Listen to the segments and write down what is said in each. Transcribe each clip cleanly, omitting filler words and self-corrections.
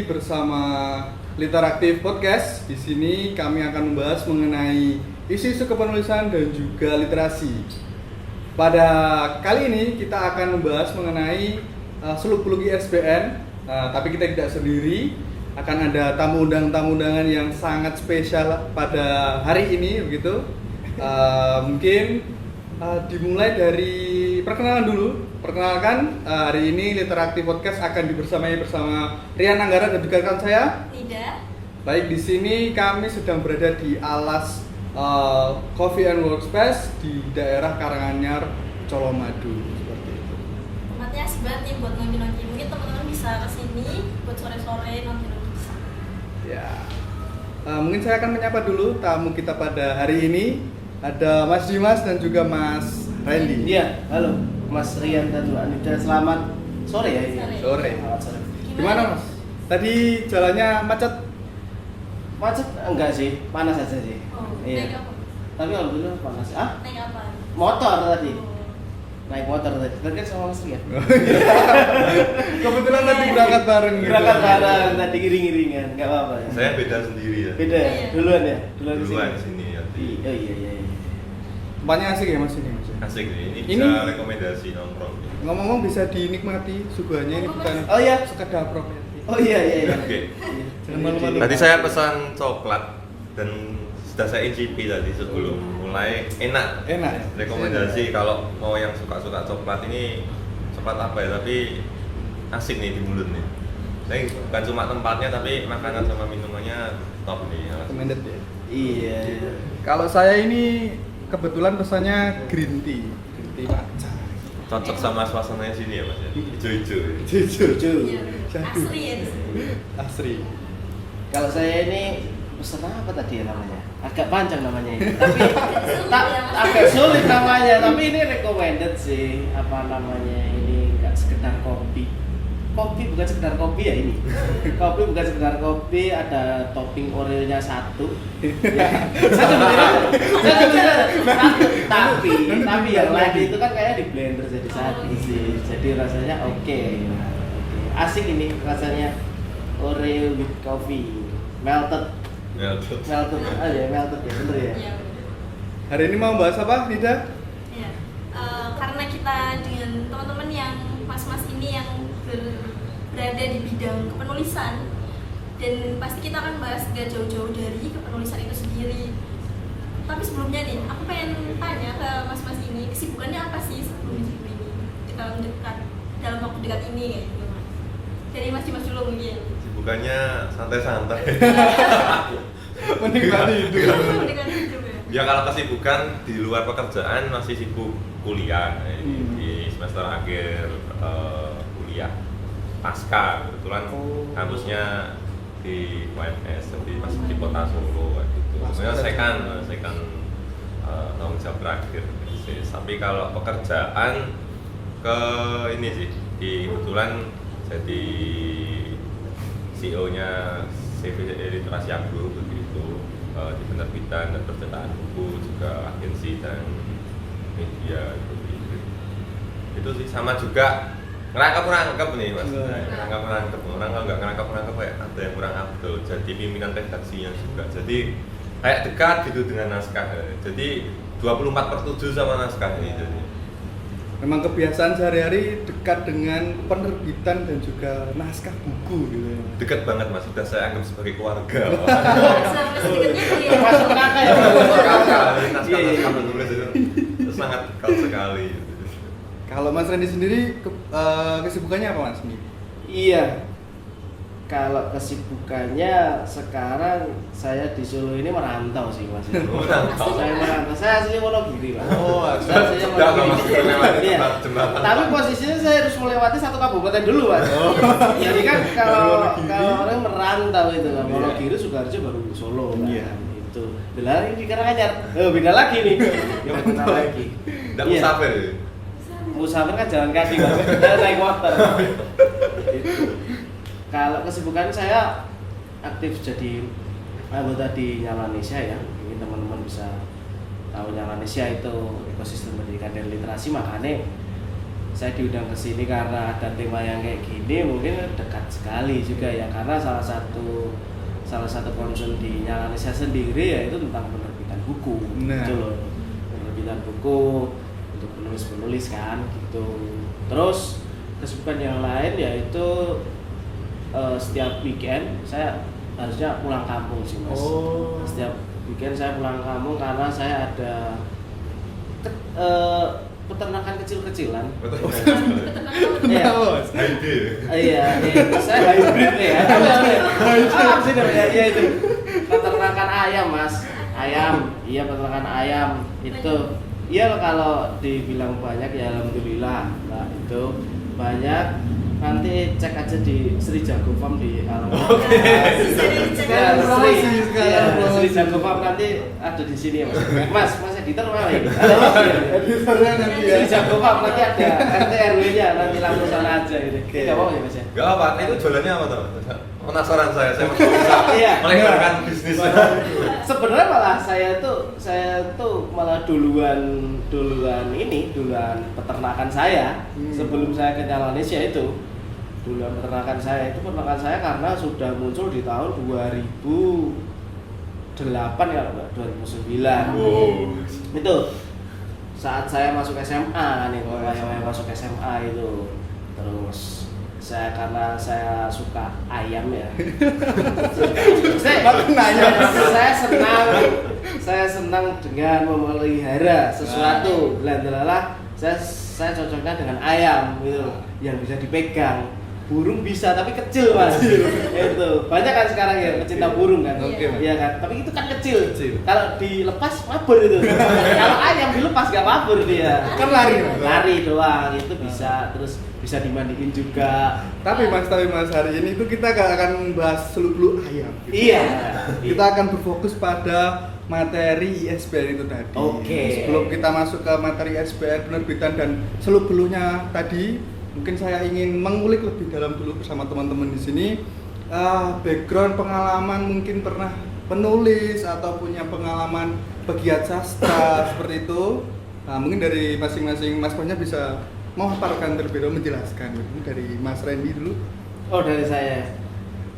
bersama Literaktif Podcast. Di sini kami akan membahas mengenai isu-isu kepenulisan dan juga literasi. Pada kali ini kita akan membahas mengenai seluk-beluk ISBN, tapi kita tidak sendiri. Akan ada tamu undangan yang sangat spesial pada hari ini, begitu. Mungkin dimulai dari perkenalan dulu. Perkenalkan, hari ini Literaktif Podcast akan dibersamai bersama Rian Anggara dan juga rekan saya Ida. Baik, di sini kami sedang berada di alas Coffee and Workspace di daerah Karanganyar, Colomadu, seperti itu. Tempatnya asik banget nih buat nongki-nongki. Mungkin teman-teman bisa kesini buat sore-sore nongki-nongki. Ya, mungkin saya akan menyapa dulu tamu kita pada hari ini. Ada Mas Dimas dan juga Mas Randy. Iya, halo Mas Rian dan Mbak Anida, selamat sore ya ini. Sore. Selamat sore. Gimana Mas? Tadi jalannya macet? Macet enggak sih, panas aja sih. Oh, Iya. naik apa? Tapi alhamdulillah panas. Naik apa? Motor tadi. Oh. Naik motor tadi. Kan sama Mas Rian. Kebetulan tadi berangkat bareng gitu. Berangkat bareng tadi iring-iringan, enggak apa-apa ya. Saya beda sendiri ya. Beda ya? Iya. Duluan ya? Duluan Duluan di sini ya. Oh iya iya. Tempatnya asik ya Mas ini Mas? Asik nih. Ini Ini- bisa rekomendasi nongkrong. Ngomong-ngomong bisa dinikmati suguhannya, ini bukan Oh iya. sekedar properti. Oh iya iya iya. Oke. Jangan malu-malu. Tadi saya pesan coklat dan sudah saya icipi tadi sebelum mulai enak. Enak ya? Rekomendasi kalau mau yang suka-suka coklat ini coklat apa ya, tapi asik nih di mulut nih. Tapi bukan cuma tempatnya tapi makanan sama minumannya top nih. Recommended ya. Iya. Kalau saya ini kebetulan pesannya green tea. Green tea matcha. Cocok sama suasananya sini ya Mas ya. Hijau-hijau. ya. Jujur. Iya, asri ya di sini. Asri. Kalau saya ini pesan apa tadi ya namanya? Agak panjang namanya ini. Tapi agak sulit namanya, tapi ini recommended sih. Apa namanya ini? Enggak sekedar kopi. Kopi bukan sekedar kopi ya ini. Kopi bukan sekedar kopi, ada topping Oreo-nya satu. Ya. Saya sebenarnya satu, tapi yang lain itu kan kayak di blender jadi satu sih. Jadi rasanya oke. Asik ini rasanya Oreo with coffee. Melted Ya, tuh. melted aja melted ya bener ya. Iya. Hari ini mau bahas apa, Nida? Iya. Karena kita dengan teman-teman yang mas-mas ini yang berada di bidang kepenulisan, dan pasti kita akan bahas gak jauh-jauh dari kepenulisan itu sendiri. Tapi sebelumnya nih, aku pengen tanya ke mas-mas ini, kesibukannya apa sih sebelum ini? Dalam waktu dekat ini kayak gitu Mas. Dari Mas Dimas dulu mungkin. Bukannya santai-santai. Menikmati hidup. Mendekati hidup ya. Ya kalau kesibukan di luar pekerjaan masih sibuk kuliah di semester akhir kuliah pasca, kebetulan kampusnya di UNS di kota Solo gitu. Menyelesaikan tanggung jawab terakhir. Tapi kalau pekerjaan ke ini sih, kebetulan jadi CEO-nya CV Literasi Agro begitu, di penerbitan dan percetakan buku, juga agensi dan media gitu. Itu sih, sama juga ngerangkap nih Mas. Ngerangkap orang kalau nggak ngerangkap kayak ada yang kurang update. Jadi pimpinan redaksinya juga. Jadi kayak dekat gitu dengan naskah. Jadi 24/7 sama naskah ini jadi. Memang kebiasaan sehari-hari dekat dengan penerbitan dan juga naskah buku gitu ya. Dekat banget Mas, sudah saya anggap sebagai keluarga. Sampai sedikitnya kuliah. Termasuk kakak ya. Naskah menulis itu sangat dekat sekali. Kalau Mas Randy sendiri kesibukannya apa Mas? Iya. Kalau kesibukannya sekarang saya di Solo ini merantau sih Mas. Merantau. Saya merantau. Saya asli Wonogiri Mas. Oh, saya aslinya Wonogiri. Iya. jembatan. Tapi posisinya saya harus melewati satu kabupaten dulu Mas. Jadi kan kalau orang merantau itu kan Wonogiri, Sukoharjo baru Solo kan. Iya. Itu. Belah ini di Karanganyar. Beda lagi nih. Ya beda lagi. Nggak musafir ya? Musafir kan jalan kaki Mas. Naik motor. Itu. Kalau kesibukan saya aktif jadi anggota di Nyalanesia ya. Mungkin teman-teman bisa tahu Nyalanesia itu ekosistem pendidikan dan literasi, makanya saya diundang ke sini karena ada tema yang kayak gini, mungkin dekat sekali juga ya, karena salah satu concern di Nyalanesya sendiri yaitu tentang penerbitan buku. Nah. Gitu loh. Penerbitan buku untuk penulis-penulis kan gitu. Terus kesibukan yang lain yaitu setiap weekend saya harusnya pulang kampung sih Mas. Oh. Setiap weekend saya pulang kampung karena saya ada peternakan kecil-kecilan. Iya. Bos. Iya, saya hybrid ya. Apa sih namanya? Iya itu. Peternakan ayam, Mas. Ayam. Iya, peternakan ayam. Itu iya kalau dibilang banyak ya alhamdulillah. Nah, itu banyak. Nanti cek aja di Sri Jago Farm di alamat. Sri Jago Farm nanti ada di sini ya Mas. Mas editor mana ini? Editornya nanti ya. Sri Jago Farm nanti ada RT RW-nya, nanti langsung sana aja gitu. Enggak apa-apa ya Mas ya. Gak apa, itu jualannya apa tuh? Penasaran saya mau bisa melebarkan bisnis. Sebenarnya malah saya tuh malah duluan peternakan saya sebelum saya ke Nyalanesya itu. Duluan peternakan saya karena sudah muncul di tahun 2008 ya, 2009. Wow. Itu saat saya masuk SMA kan itu, saya masuk SMA itu. Terus karena saya suka ayam ya. saya senang dengan memelihara sesuatu. Delala saya cocoknya dengan ayam gitu yang bisa dipegang. Burung bisa tapi kecil Mas. Itu banyak kan sekarang ya pecinta burung kan. Iya kan, tapi itu kan kecil. Kalau dilepas mabur itu. Kalau ayam dilepas gak mabur dia. Kan lari doang itu bisa. Terus bisa dimandiin juga. Tapi mas hari ini itu kita gak akan bahas seluk-beluk ayam. Iya. Kita akan berfokus pada materi ISBN itu tadi. Oke. Sebelum kita masuk ke materi ISBN penerbitan dan seluk-beluknya tadi, mungkin saya ingin mengulik lebih dalam dulu bersama teman-teman di sini. Background pengalaman mungkin pernah penulis atau punya pengalaman pegiat sastra seperti itu. Nah, mungkin dari masing-masing Mas Ponya bisa memaparkan terlebih dahulu, menjelaskan. Mungkin dari Mas Randy dulu. Oh, dari saya.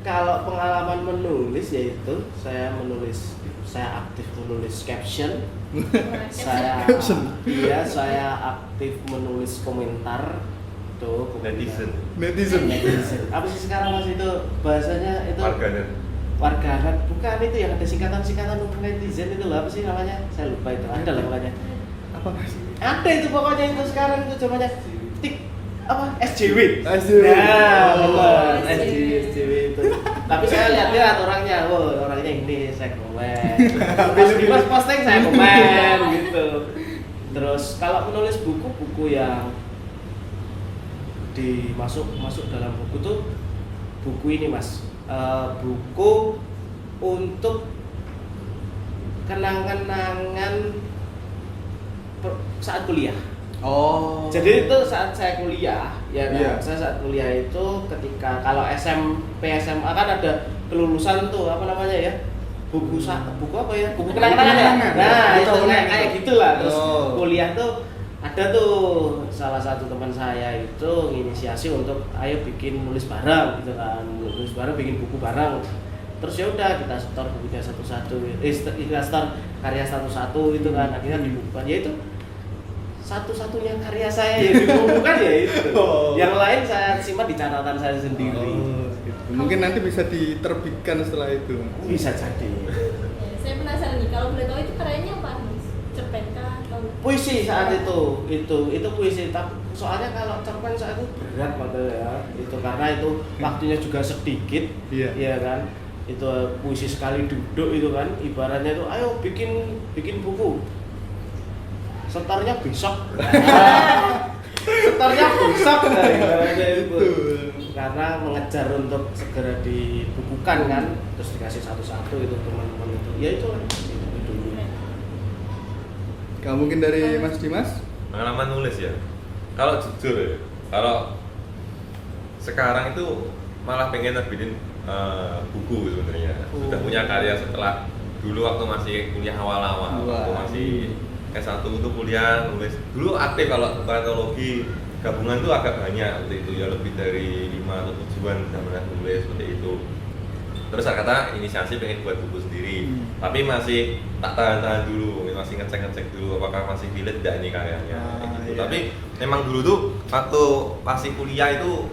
Kalau pengalaman menulis yaitu saya aktif menulis caption. Saya aktif menulis komentar. Tuh, Netizen. Apa sih sekarang Mas itu bahasanya itu? Warganet. Bukan itu yang ada singkatan untuk netizen itu lah, apa sih namanya? Saya lupa itu. Ada lah pokoknya. Apa Mas? Ada itu pokoknya itu sekarang itu namanya SJW. Nah, betul. SJW itu. Tapi saya lihat orangnya, orangnya ini saya komen. Pas posting saya komen gitu. Terus kalau menulis buku yang masuk dalam buku tuh buku ini Mas, buku untuk kenang-kenangan saat kuliah. Oh. Jadi itu saat saya kuliah, ya kan? Yeah. Saya saat kuliah itu ketika kalau SMP SMA kan ada kelulusan tuh apa namanya ya? Buku apa ya? Buku kenang-kenangan ya. Nah, itu kayak gitulah. Terus kuliah tuh ada tuh salah satu teman saya itu inisiasi untuk ayo bikin nulis bareng gitu kan, nulis bareng, bikin buku bareng. Terus ya udah kita store bukunya satu-satu, kita store karya satu-satu gitu kan, akhirnya dibukukan. Ya itu satu-satunya karya saya yang dibukukan ya itu. Yang lain saya simpan di catatan saya sendiri. Gitu. Mungkin nanti bisa diterbitkan setelah itu. Bisa jadi. Saya penasaran nih, kalau boleh tahu itu karyanya apa? Cerpen kah atau Puisi saat itu puisi, tapi soalnya kalau cerpen saat itu berat banget ya, itu karena itu waktunya juga sedikit, iya kan, itu puisi sekali duduk itu kan, ibaratnya itu ayo bikin buku, setornya besok, ibaratnya itu, karena mengejar untuk segera dibukukan kan, terus dikasih satu-satu itu teman-teman itu, ya itu lah. Kalau mungkin dari Mas Dimas? Pengalaman nulis ya. Kalau jujur ya, kalau sekarang itu malah pengen nerbitin buku sebenarnya. Sudah punya karya setelah dulu waktu masih kuliah awal-awal, waktu masih S1 itu kuliah nulis. Dulu aktif kalau bukan teologi gabungan tuh agak banyak seperti itu ya, lebih dari 5 atau 7-an udah pernah nulis seperti itu. Terus saya kata inisiasi pengen buat buku sendiri, tapi masih tak tahan dulu, masih ngecek dulu apakah masih relate tidak ini karyanya. Gitu. Iya. Tapi memang dulu tuh waktu masih kuliah itu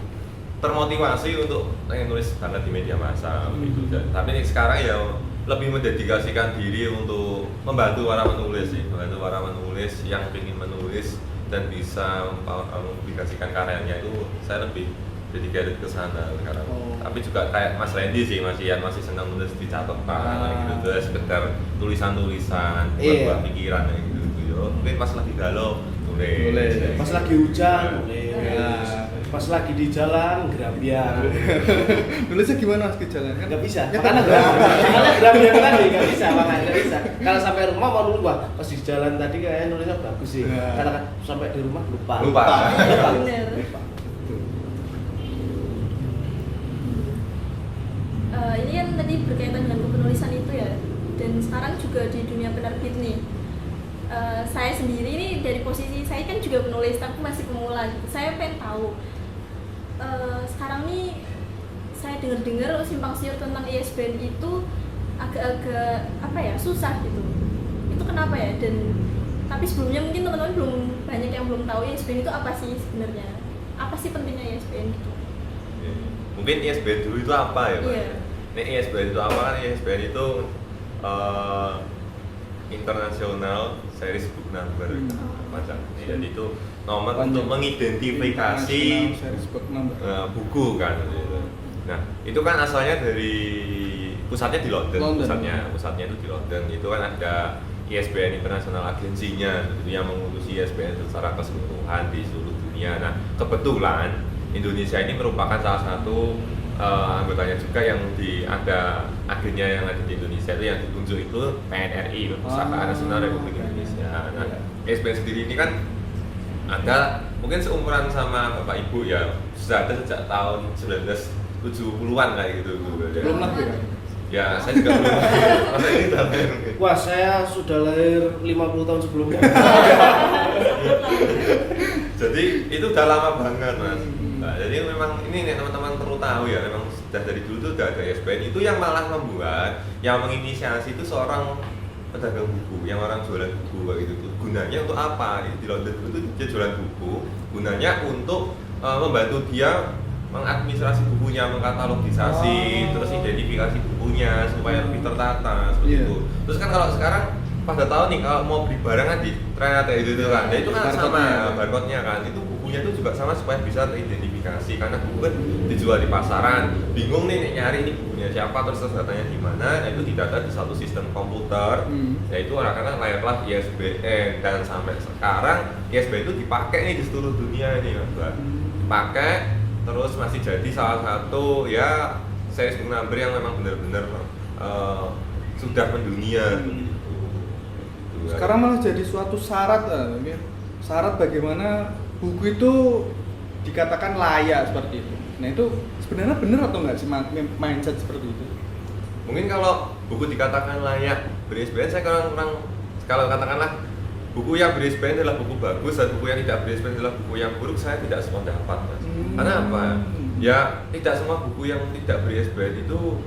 termotivasi untuk pengen nulis banget di media massa gitu. Tapi sekarang ya lebih mendedikasikan diri untuk membantu para penulis sih, membantu para penulis yang ingin menulis dan bisa mempublikasikan karyanya itu saya lebih dedicated ke sana sekarang. Tapi juga kayak Mas Randy sih masih senang nulis di catatan gitu, terus sekedar tulisan-tulisan buat pikiran gitu. Yo, mungkin pas lagi galau nulis. Pas lagi hujan nulis. Pas lagi di jalan gerambian. Nulisnya gimana Mas ke jalan kan? Nggak bisa. Ya, Makanya gerambian tadi nggak bisa, makanya nggak bisa. Kalau sampai rumah mau nulis, wah pas di jalan tadi kayaknya nulisnya bagus sih. Karena sampai di rumah lupa. Bener. Ini kan tadi berkaitan dengan kepenulisan itu ya, dan sekarang juga di dunia penerbit nih. Saya sendiri ini dari posisi saya kan juga penulis tapi masih pemula gitu. Saya pengen tahu sekarang nih saya dengar simpang siur tentang ISBN itu agak-agak apa ya, susah gitu. Itu kenapa ya? Dan tapi sebelumnya mungkin teman-teman belum banyak yang belum tahu ISBN itu apa sih sebenarnya? Apa sih pentingnya ISBN gitu? Mungkin ISBN dulu itu apa ya, Pak? Iya. Ini ISBN itu apa? ISBN itu International Series Book Number macam. Jadi itu nomor untuk mengidentifikasi buku kan. Nah, itu kan asalnya dari pusatnya di London. Pusatnya itu di London. Itu kan ada ISBN International agensinya itu yang mengurusi ISBN secara keseluruhan di seluruh dunia. Nah, kebetulan Indonesia ini merupakan salah satu anggotanya juga yang ada agennya yang ada di Indonesia itu yang ditunjuk itu PNRI, Perpustakaan Nasional Republik Indonesia. Nah, ISBN sendiri ini kan ada mungkin seumuran sama Bapak Ibu ya, sudah ada sejak tahun 1970-an kayak gitu. Belum lahir kan? Ya, saya juga belum. Masa ini lahir mungkin. Wah, saya sudah lahir 50 tahun sebelumnya. Jadi itu udah lama banget, Mas. Nah, jadi memang ini teman-teman perlu tahu ya, memang sudah dari dulu tuh udah ada ISBN. Itu yang malah membuat, yang menginisiasi itu seorang pedagang buku, yang orang jualan buku kayak gitu tuh. Gunanya untuk apa? Di London itu dia jualan buku, gunanya untuk membantu dia mengadministrasi bukunya, mengkatalogisasi, terus identifikasi bukunya supaya lebih tertata seperti itu. Terus kan kalau sekarang pada tahu nih kalau mau beli barang kan di thread kayak gitu kan, nah, itu kan sama barcode-nya kan, itu bukunya itu juga sama supaya bisa teridentifikasi karena buku kan dijual di pasaran, bingung nih nyari ini bukunya siapa terus datanya di mana, nah itu didata di satu sistem komputer, yaitu anak-anak layaklah ISBN. Dan sampai sekarang ISBN itu dipakai nih di seluruh dunia ini Mbak, dipakai terus masih jadi salah satu ya series book number yang memang benar-benar sudah mendunia. Sekarang malah jadi suatu syarat, syarat bagaimana buku itu dikatakan layak seperti itu. Nah itu sebenarnya benar atau enggak sih mindset seperti itu? Mungkin kalau buku dikatakan layak ber-ISBN, saya kurang kalau katakanlah buku yang ber-ISBN adalah buku bagus dan buku yang tidak ber-ISBN adalah buku yang buruk, saya tidak semua dapat, Mas. Karena apa? Ya tidak semua buku yang tidak ber-ISBN itu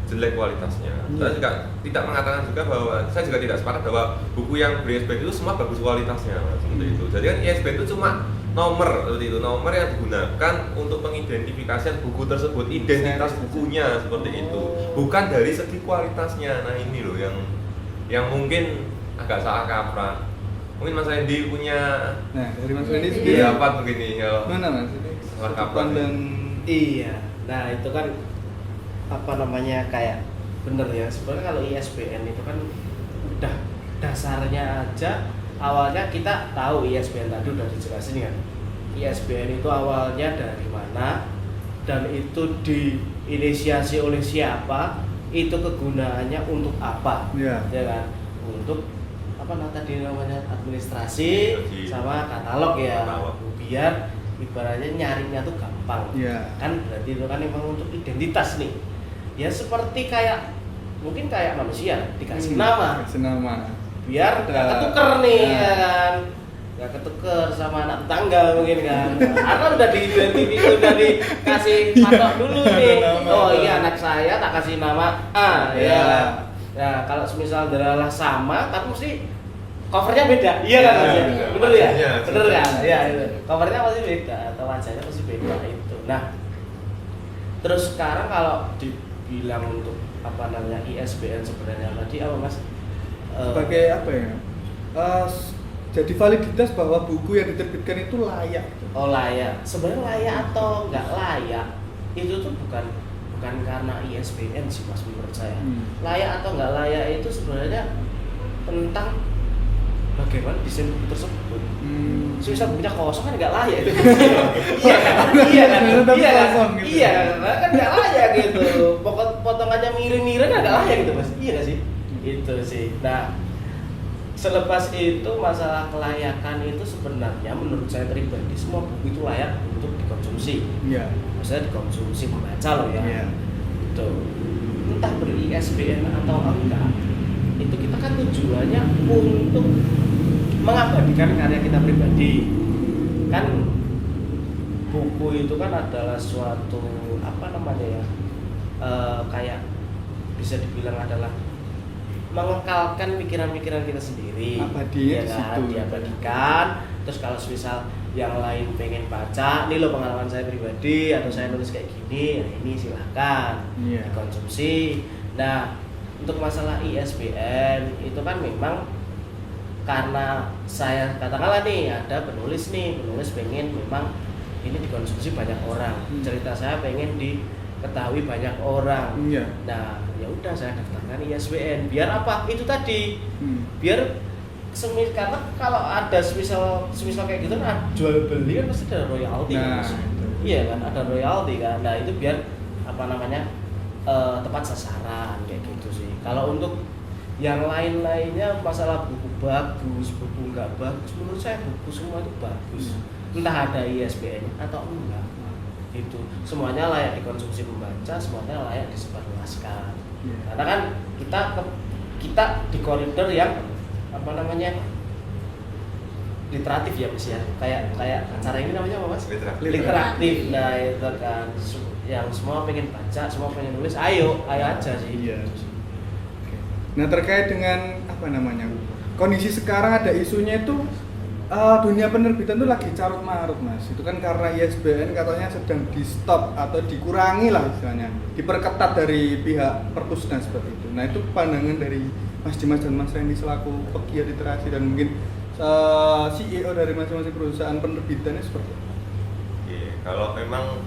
jelek kualitasnya. Saya juga tidak mengatakan juga bahwa saya juga tidak sepakat bahwa buku yang ber-ISBN itu semua bagus kualitasnya seperti itu. Jadi kan ISBN itu cuma nomor seperti itu, nomor yang digunakan untuk mengidentifikasi buku tersebut, identitas bukunya seperti itu, bukan dari segi kualitasnya. Nah ini loh yang mungkin agak salah kaprah. Mungkin Mas Randy punya. Nah dari Mas Randy sendiri apa begini ya? Mana Mas? Salah kaprah dan iya. Nah itu kan apa namanya kayak bener ya, sebenarnya kalau ISBN itu kan udah dasarnya aja. Awalnya kita tahu ISBN tadi udah dijelasin kan, ISBN itu awalnya dari mana dan itu diinisiasi oleh siapa, itu kegunaannya untuk apa, ya kan, untuk apa tadi namanya administrasi sama katalog ya, biar ibaratnya nyarinya tuh gampang, kan berarti itu kan memang untuk identitas nih. Ya seperti kayak mungkin kayak manusia dikasih nama biar nggak ketuker nih ya kan, nggak ketuker sama anak tetangga mungkin kan. Karena udah dikasih patok dulu nih. Oh iya anak saya tak kasih nama A ya. Ya kalau semisal adalah sama tapi mesti covernya beda. Iya kan Mas? Bener ya? Bener kan? Iya itu. Covernya pasti beda atau wajahnya pasti beda itu. Nah, terus sekarang kalau dibilang untuk apa namanya ISBN sebenarnya tadi apa Mas? Sebagai apa ya? Jadi validitas bahwa buku yang diterbitkan itu layak. Oh layak. Sebenarnya layak atau nggak layak itu tuh bukan karena ISBN sih Mas menurut saya. Layak atau nggak layak itu sebenarnya tentang bagaimana desain buku tersebut. Misal bukunya kosong kan nggak layak itu. Iya kan? Iya kan nggak layak gitu. Potongannya miring-miring kan nggak layak gitu Mas. Iya nggak sih? Itu sih. Nah, selepas itu masalah kelayakan itu sebenarnya menurut saya pribadi semua buku itu layak untuk dikonsumsi. Iya. Maksudnya dikonsumsi membaca loh ya. Iya. Gitu. Entah beri ISBN atau enggak. Itu kita kan tujuannya untuk mengabadikan karya kita pribadi. Kan buku itu kan adalah suatu apa namanya ya? Kayak bisa dibilang adalah mengekalkan pikiran-pikiran kita sendiri. Abadi ya di kan? situ. Diabadikan. Terus kalau misal yang lain pengen baca, ini loh pengalaman saya pribadi atau saya nulis kayak gini, nah ini silahkan dikonsumsi. Nah, untuk masalah ISBN itu kan memang karena saya katakanlah nih ada penulis pengen memang ini dikonsumsi banyak orang, cerita saya pengen diketahui banyak orang. Nah, ya udah saya daftarkan ISBN. Biar apa? Itu tadi. Biar karena kalau ada semisal kayak gitu kan jual beli kan pasti ada royalti kan. Iya kan, ada royalti kan. Nah, itu biar apa namanya? Tepat sasaran kayak gitu sih. Kalau untuk yang lain-lainnya masalah buku bagus, buku enggak bagus, menurut saya buku semua itu bagus. Entah ada ISBN atau enggak. Itu semuanya layak dikonsumsi membaca, semuanya layak disebarluaskan. Karena kan kita di koridor yang apa namanya literatif ya Mas ya, kayak acara ini namanya apa Mas? Literatif. Nah itu kan yang semua pengen baca, semua pengen nulis, ayo aja sih. Iya. Nah terkait dengan apa namanya kondisi sekarang ada isunya itu dunia penerbitan itu lagi carut marut Mas. Itu kan karena ISBN katanya sedang di stop atau dikurangi lah istilahnya, diperketat dari pihak perpusnas seperti itu. Nah itu pandangan dari Mas Dimas dan Mas Randy selaku pegiat literasi dan mungkin CEO dari masing-masing perusahaan penerbitannya seperti apa? Oke, kalau memang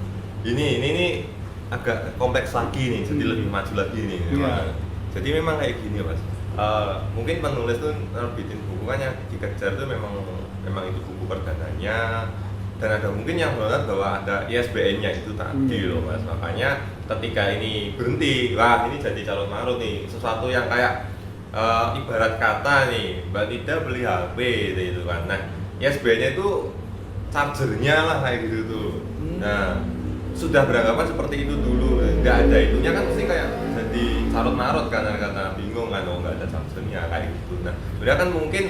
ini agak kompleks lagi nih, jadi lebih maju lagi nih. Jadi memang kayak gini Mas. Mungkin penulis tuh nerbitin buku kan yang dikejar tuh memang itu buku perdananya, dan ada mungkin yang benar bahwa ada ISBN-nya itu tadi loh Mas. Makanya ketika ini berhenti, wah ini jadi calon marut nih, sesuatu yang kayak ibarat kata nih Mbak Nida beli HP gitu kan. Nah ISBN-nya itu chargernya lah kayak gitu tuh. Nah sudah beranggapan seperti itu dulu, nggak ada itunya kan mesti kayak jadi carut marut karena bingung kan, nggak ada chargernya kayak gitu. Nah sebenarnya kan mungkin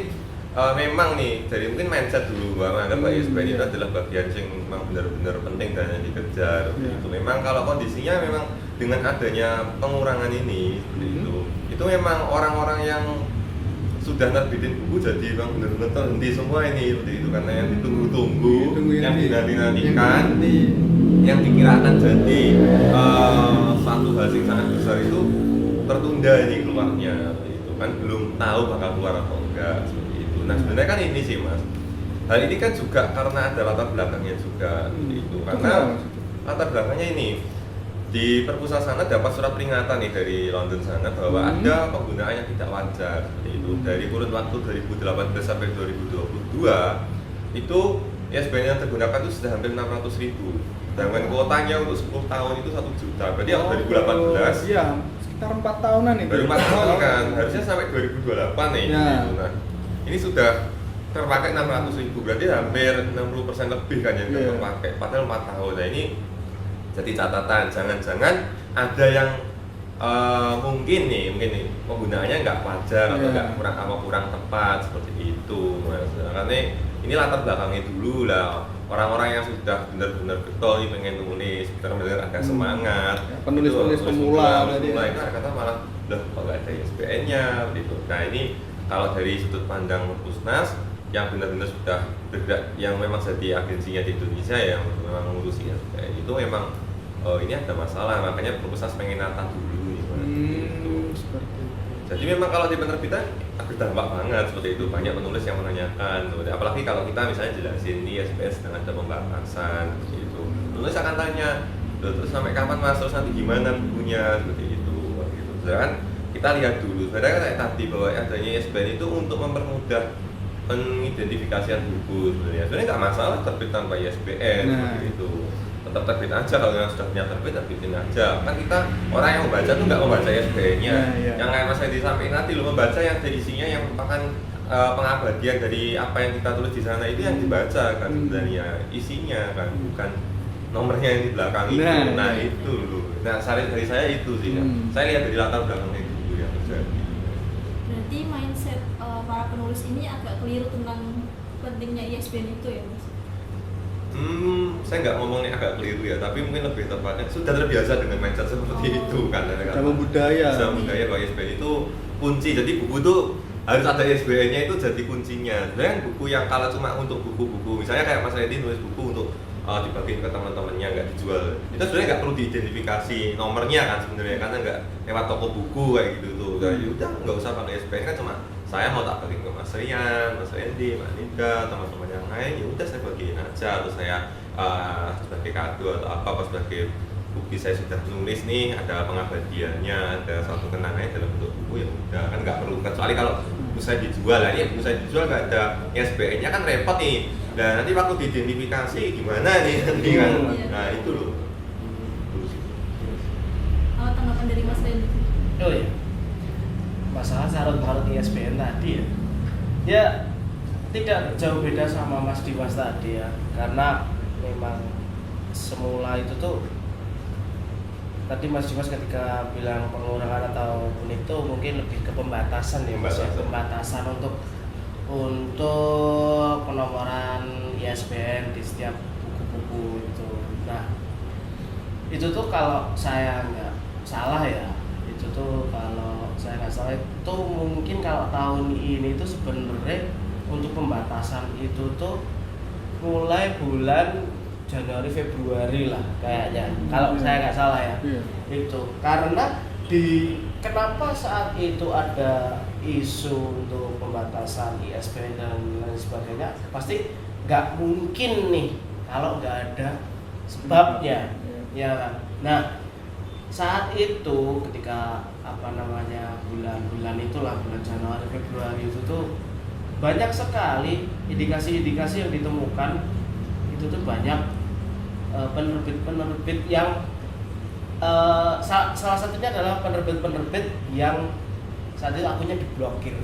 memang nih dari mungkin mindset dulu bahwa menganggap ISBN itu adalah bagian yang memang benar-benar penting dan yang dikejar. Itu memang kalau kondisinya memang dengan adanya pengurangan ini itu memang orang-orang yang sudah nerbitin buku jadi memang benar-benar terhenti semua ini seperti itu, karena yang ditunggu-tunggu, yang dinanti-nantikan, yang dikira akan jadi satu hal yang sangat besar itu tertunda ini keluarnya, itu kan belum tahu bakal keluar atau enggak seperti itu. Nah sebenarnya kan ini sih Mas, hal ini kan juga karena ada latar belakangnya juga itu, karena latar belakangnya ini di perpustakaan sana dapat surat peringatan nih dari London sana bahwa ada penggunaan yang tidak wajar seperti itu. Dari kurun waktu 2018 sampai 2022 itu ISBN yang tergunakan itu sudah hampir 600.000, dengan kuotanya untuk 10 tahun itu 1 juta. Berarti yang 2018 iya, sekitar 4 tahunan nih. Baru 4 tahun kan, harusnya sampai 2028 nih gitu. Nah ini sudah terpakai 600.000, berarti hampir 60% lebih kan yang terpakai, padahal 4 tahun. Nah ini jadi catatan, jangan-jangan ada yang mungkin nih penggunaannya nggak wajar atau nggak kurang tepat seperti itu Mas. Karena ini ini latar belakangnya dulu lah. Orang-orang yang sudah benar-benar getol nih pengen nulis, benar-benar agak semangat. Ya, penulis-penulis pemula tadi. Pemula itu kata malah, loh kok nggak ada ISBN-nya gitu. Nah ini kalau dari sudut pandang Pusnas yang benar-benar sudah bergerak, yang memang jadi agensinya di Indonesia yang memang mengurusi ISBN itu memang ini ada masalah, makanya Pusnas pengen nata dulu gitu. Seperti itu. Jadi memang kalau di penerbitan berdampak banget seperti itu, banyak penulis yang menanyakan, apalagi kalau kita misalnya jelasin ini ISBN sedang ada pembatasan seperti itu, penulis akan tanya, terus sampai kapan mas, terus nanti gimana bukunya seperti itu, gitu. Sedangkan kita lihat dulu, sebenarnya kayak tadi bahwa adanya ISBN itu untuk mempermudah pengidentifikasian buku sebenarnya nggak masalah terbit tanpa ISBN seperti itu. Tetap terbit aja, kalau yang sudah punya terbitin aja. Kan kita orang yang membaca tuh nggak membaca ISBN-nya. Yang kayak Mas Edi sampaikan nanti lo membaca yang dari isinya yang merupakan pengabadian dari apa yang kita tulis di sana itu yang dibaca kan sebenarnya isinya kan, bukan nomornya yang di belakang itu. Nah itu loh. Nah dari saya itu sih. Saya lihat dari latar belakangnya itu yang terjadi. Berarti mindset para penulis ini agak keliru tentang pentingnya ISBN itu ya Mas? Saya nggak ngomongnya agak keliru ya, tapi mungkin lebih tepatnya sudah terbiasa dengan mindset seperti itu kan. Sama budaya. Sama budaya kalau ISBN itu kunci, jadi buku itu harus ada ISBN-nya itu jadi kuncinya. Sebenarnya buku yang kalau cuma untuk buku-buku, misalnya kayak Mas Edi nulis buku untuk dibagiin ke teman-temannya nggak dijual, itu sebenarnya nggak perlu diidentifikasi nomornya kan sebenarnya, karena nggak lewat toko buku kayak gitu tuh. Jadi udah nggak usah pakai ISBN kan, cuma saya mau tak bagiin ke Mas Rian, Mas Edi, Mbak Nida, teman-teman yang lain, ya udah saya bagiin aja, atau saya sebagai kado atau apa sebagai bukti saya sudah nulis nih, ada pengabadiannya, ada suatu kenangannya dalam bentuk buku, ya udah kan nggak perlu, kecuali kalau buku saya dijual lah, ini buku saya dijual nggak ada ISBN-nya kan repot nih. Dan nanti waktu diidentifikasi gimana nih nanti kan? Nah itu loh. Tanggapan dari Mas Randy? Oh ya, masalah syarat-syarat ISBN tadi ya tidak jauh beda sama Mas Dimas tadi ya, karena memang semula itu tuh tadi Mas Dimas ketika bilang pengurangan ataupun itu mungkin lebih ke pembatasan ya Mas, pembatasan untuk penomoran ISBN di setiap buku-buku itu. Nah itu tuh kalau saya nggak salah ya, itu tuh kalau saya nggak salah itu mungkin kalau tahun ini tuh sebenarnya untuk pembatasan itu tuh mulai bulan Januari Februari lah kayaknya, kalau saya nggak salah ya. Itu karena kenapa saat itu ada isu untuk pembatasan ISBN dan lain sebagainya, pasti nggak mungkin nih kalau nggak ada sebabnya, ya kan? Nah saat itu ketika bulan-bulan itulah, bulan Januari Februari itu tuh banyak sekali indikasi-indikasi yang ditemukan, itu tuh banyak penerbit-penerbit yang salah satunya adalah penerbit-penerbit yang saat itu akunnya diblokir.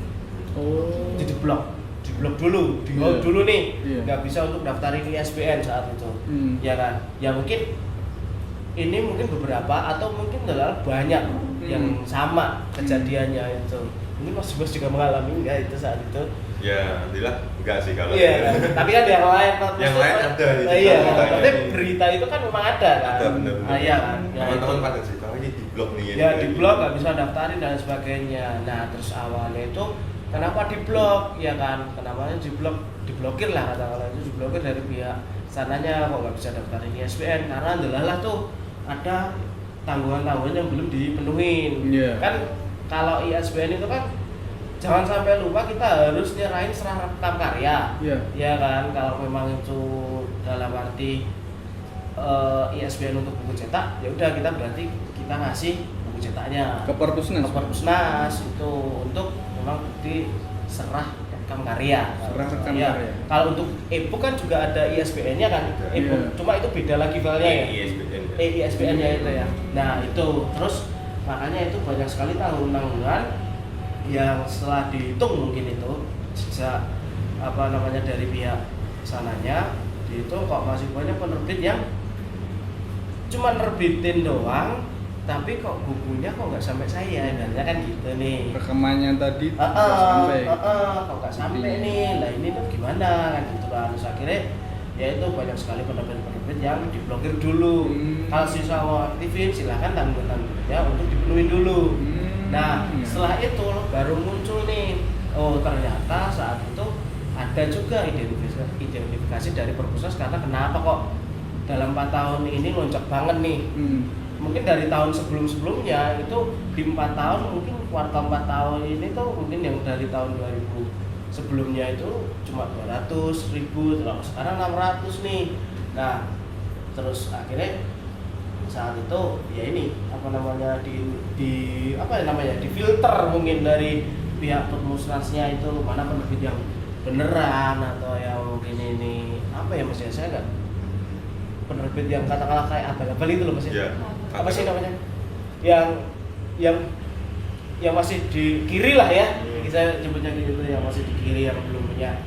Jadi diblok dulu, di-hold dulu nih, nggak bisa untuk daftarin ISBN saat itu, ya kan? Ya mungkin ini beberapa atau mungkin adalah banyak yang sama kejadiannya itu. Ini Mas juga mengalami nggak itu saat itu? Ya, alhamdulillah enggak sih kalau. Iya, tapi kan yang lain ada. Iya, tapi berita itu kan memang ada kan. Ada benar-benar. Iya kan. Teman-teman pada cerita ini di blog nih. Ya di blog nggak bisa daftarin dan sebagainya. Nah terus awalnya itu kenapa di blog ya kan? Kenapa diblokir lah, katakanlah itu diblokir dari pihak sananya, kok nggak bisa daftarin ISBN karena adalah tuh ada tanggungan-tanggungan yang belum dipenuhin. Kan kalau ISBN itu kan jangan sampai lupa kita harus nyerahin serah rekam karya, ya kan? Kalau memang itu dalam arti ISBN untuk buku cetak, ya udah kita berarti kita ngasih buku cetaknya ke Perpusnas itu untuk memang bukti serah rekam karya. Karya. Kalau untuk e-book kan juga ada ISBN-nya kan, e-book, cuma itu beda lagi filenya ya. ISBN-nya itu ya. Nah itu terus makanya itu banyak sekali tanggungan yang setelah dihitung mungkin itu sejak dari pihak sananya dihitung kok masih banyak penerbit yang cuma nerbitin doang, tapi kok bukunya kok nggak sampai saya, ibaratnya kan gitu nih. Rekamannya tadi nggak sampai. Kok nggak sampai nih, lah ini tuh gimana kan gitu kan. akhirnya ya itu banyak sekali penerbit-penerbit yang diblokir dulu. Kalau siswa mau aktifin silahkan tanggungannya untuk dipenuhi dulu. Nah setelah itu baru muncul nih, oh ternyata saat itu ada juga identifikasi dari Perpusnas karena kenapa kok dalam 4 tahun ini lonjak banget nih. Mungkin dari tahun sebelum-sebelumnya itu di 4 tahun mungkin kuartal 4 tahun ini tuh mungkin yang dari tahun 2000 sebelumnya itu cuma 200.000, terus sekarang 600 nih. Nah terus akhirnya saat itu ya ini apa namanya di filter mungkin dari pihak Perpusnasnya itu mana penerbit yang beneran atau yang mungkin ini apa ya mas ya, saya nggak penerbit yang katakanlah kayak abal-abal itu loh mas ya. Apa sih namanya yang masih di kiri lah ya, kita sebutnya gitu, yang masih di kiri yang belum punya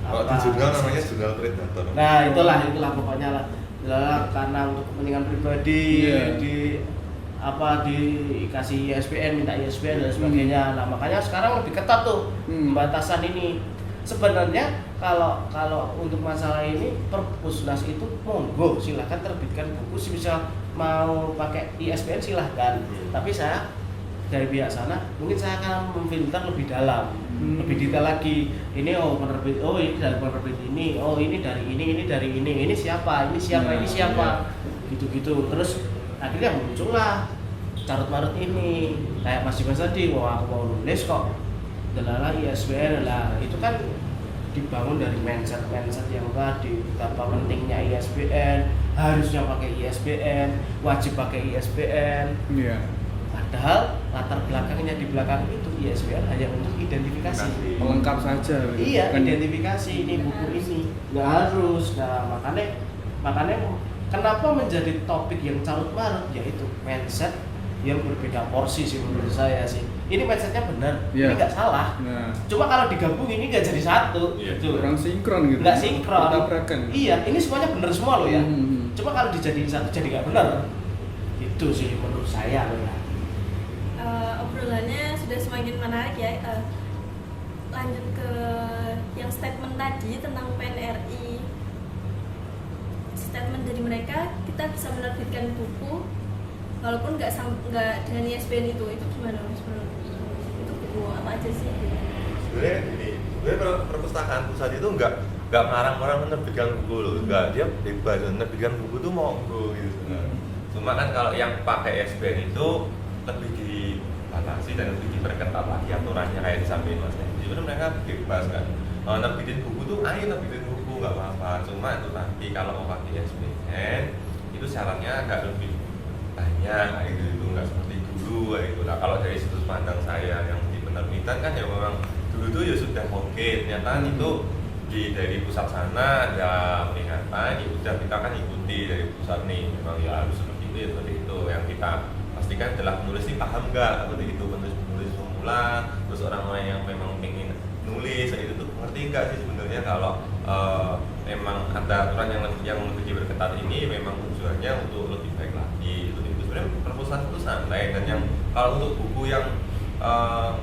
kalau di jurnal namanya jurnal predator. Nah itulah pokoknya lah karena untuk kepentingan pribadi dikasih ISBN, minta ISBN dan sebagainya. Nah makanya sekarang lebih ketat tuh pembatasan ini. Sebenarnya kalau untuk masalah ini Perpusnas itu monggo silahkan terbitkan buku, misal mau pakai ISBN silahkan. Tapi saya dari pihak sana mungkin saya akan memfilter lebih dalam, lebih detail lagi. Ini penerbit, ini dari penerbit ini, ini dari ini siapa, ini siapa, gitu-gitu. Terus akhirnya muncullah carut-marut ini, kayak Mas Dimas tadi, aku mau nulis kok delala ISBN lah, itu kan dibangun dari mindset yang tadi, betapa pentingnya ISBN, harusnya pakai ISBN, wajib pakai ISBN. Padahal latar belakangnya di belakang itu ISBN hanya untuk identifikasi, pelengkap saja. Iya, identifikasi ini buku ini nggak harus. Nah makanya kenapa menjadi topik yang carut marut, yaitu mindset yang berbeda porsi sih menurut saya sih. Ini mindsetnya benar, ini nggak salah. Cuma kalau digabung ini nggak jadi satu. Kurang sinkron gitu. Nggak sinkron. Tabrakan. Iya, ini semuanya benar semua loh ya. Cuma kalau dijadiin satu jadi nggak benar. Itu sih menurut saya loh ya. Obrolannya sudah semakin menarik ya. Lanjut ke yang statement tadi tentang PNRI. Statement dari mereka, kita bisa menerbitkan buku walaupun nggak dengan ISBN itu gimana mas? Itu buku apa aja sih? Sebenarnya ini, perpustakaan pusat itu nggak melarang orang menerbitkan buku loh, nggak, dia bebas menerbitkan buku tuh monggo gitu. Cuma kan kalau yang pakai ISBN itu lebih dibatasi dan lebih diperketat lagi aturannya kayak disampaikan mas. Jadi mereka bebas kan, nerbitin buku tuh ayo nerbitin buku nggak apa-apa. Cuma itu tadi kalau mau pakai ISBN itu syaratnya agak lebih banyak gitu, nggak seperti dulu gitu. Nah kalau dari sudut pandang saya yang di penerbitan kan ya memang dulu tuh ya sudah oke, ternyata itu dari pusat sana ada peringatan, ya udah kita kan ikuti dari pusat nih, memang ya harus seperti itu ya seperti itu. Yang kita pastikan adalah penulis ini paham nggak seperti itu, penulis pemula, terus orang-orang yang memang ingin nulis itu tuh ngerti nggak sih sebenarnya kalau memang ada aturan yang lebih diperketat ini memang tujuannya untuk lebih baik lagi. Itu sebenarnya perpustakaan itu santai. Dan yang kalau untuk buku yang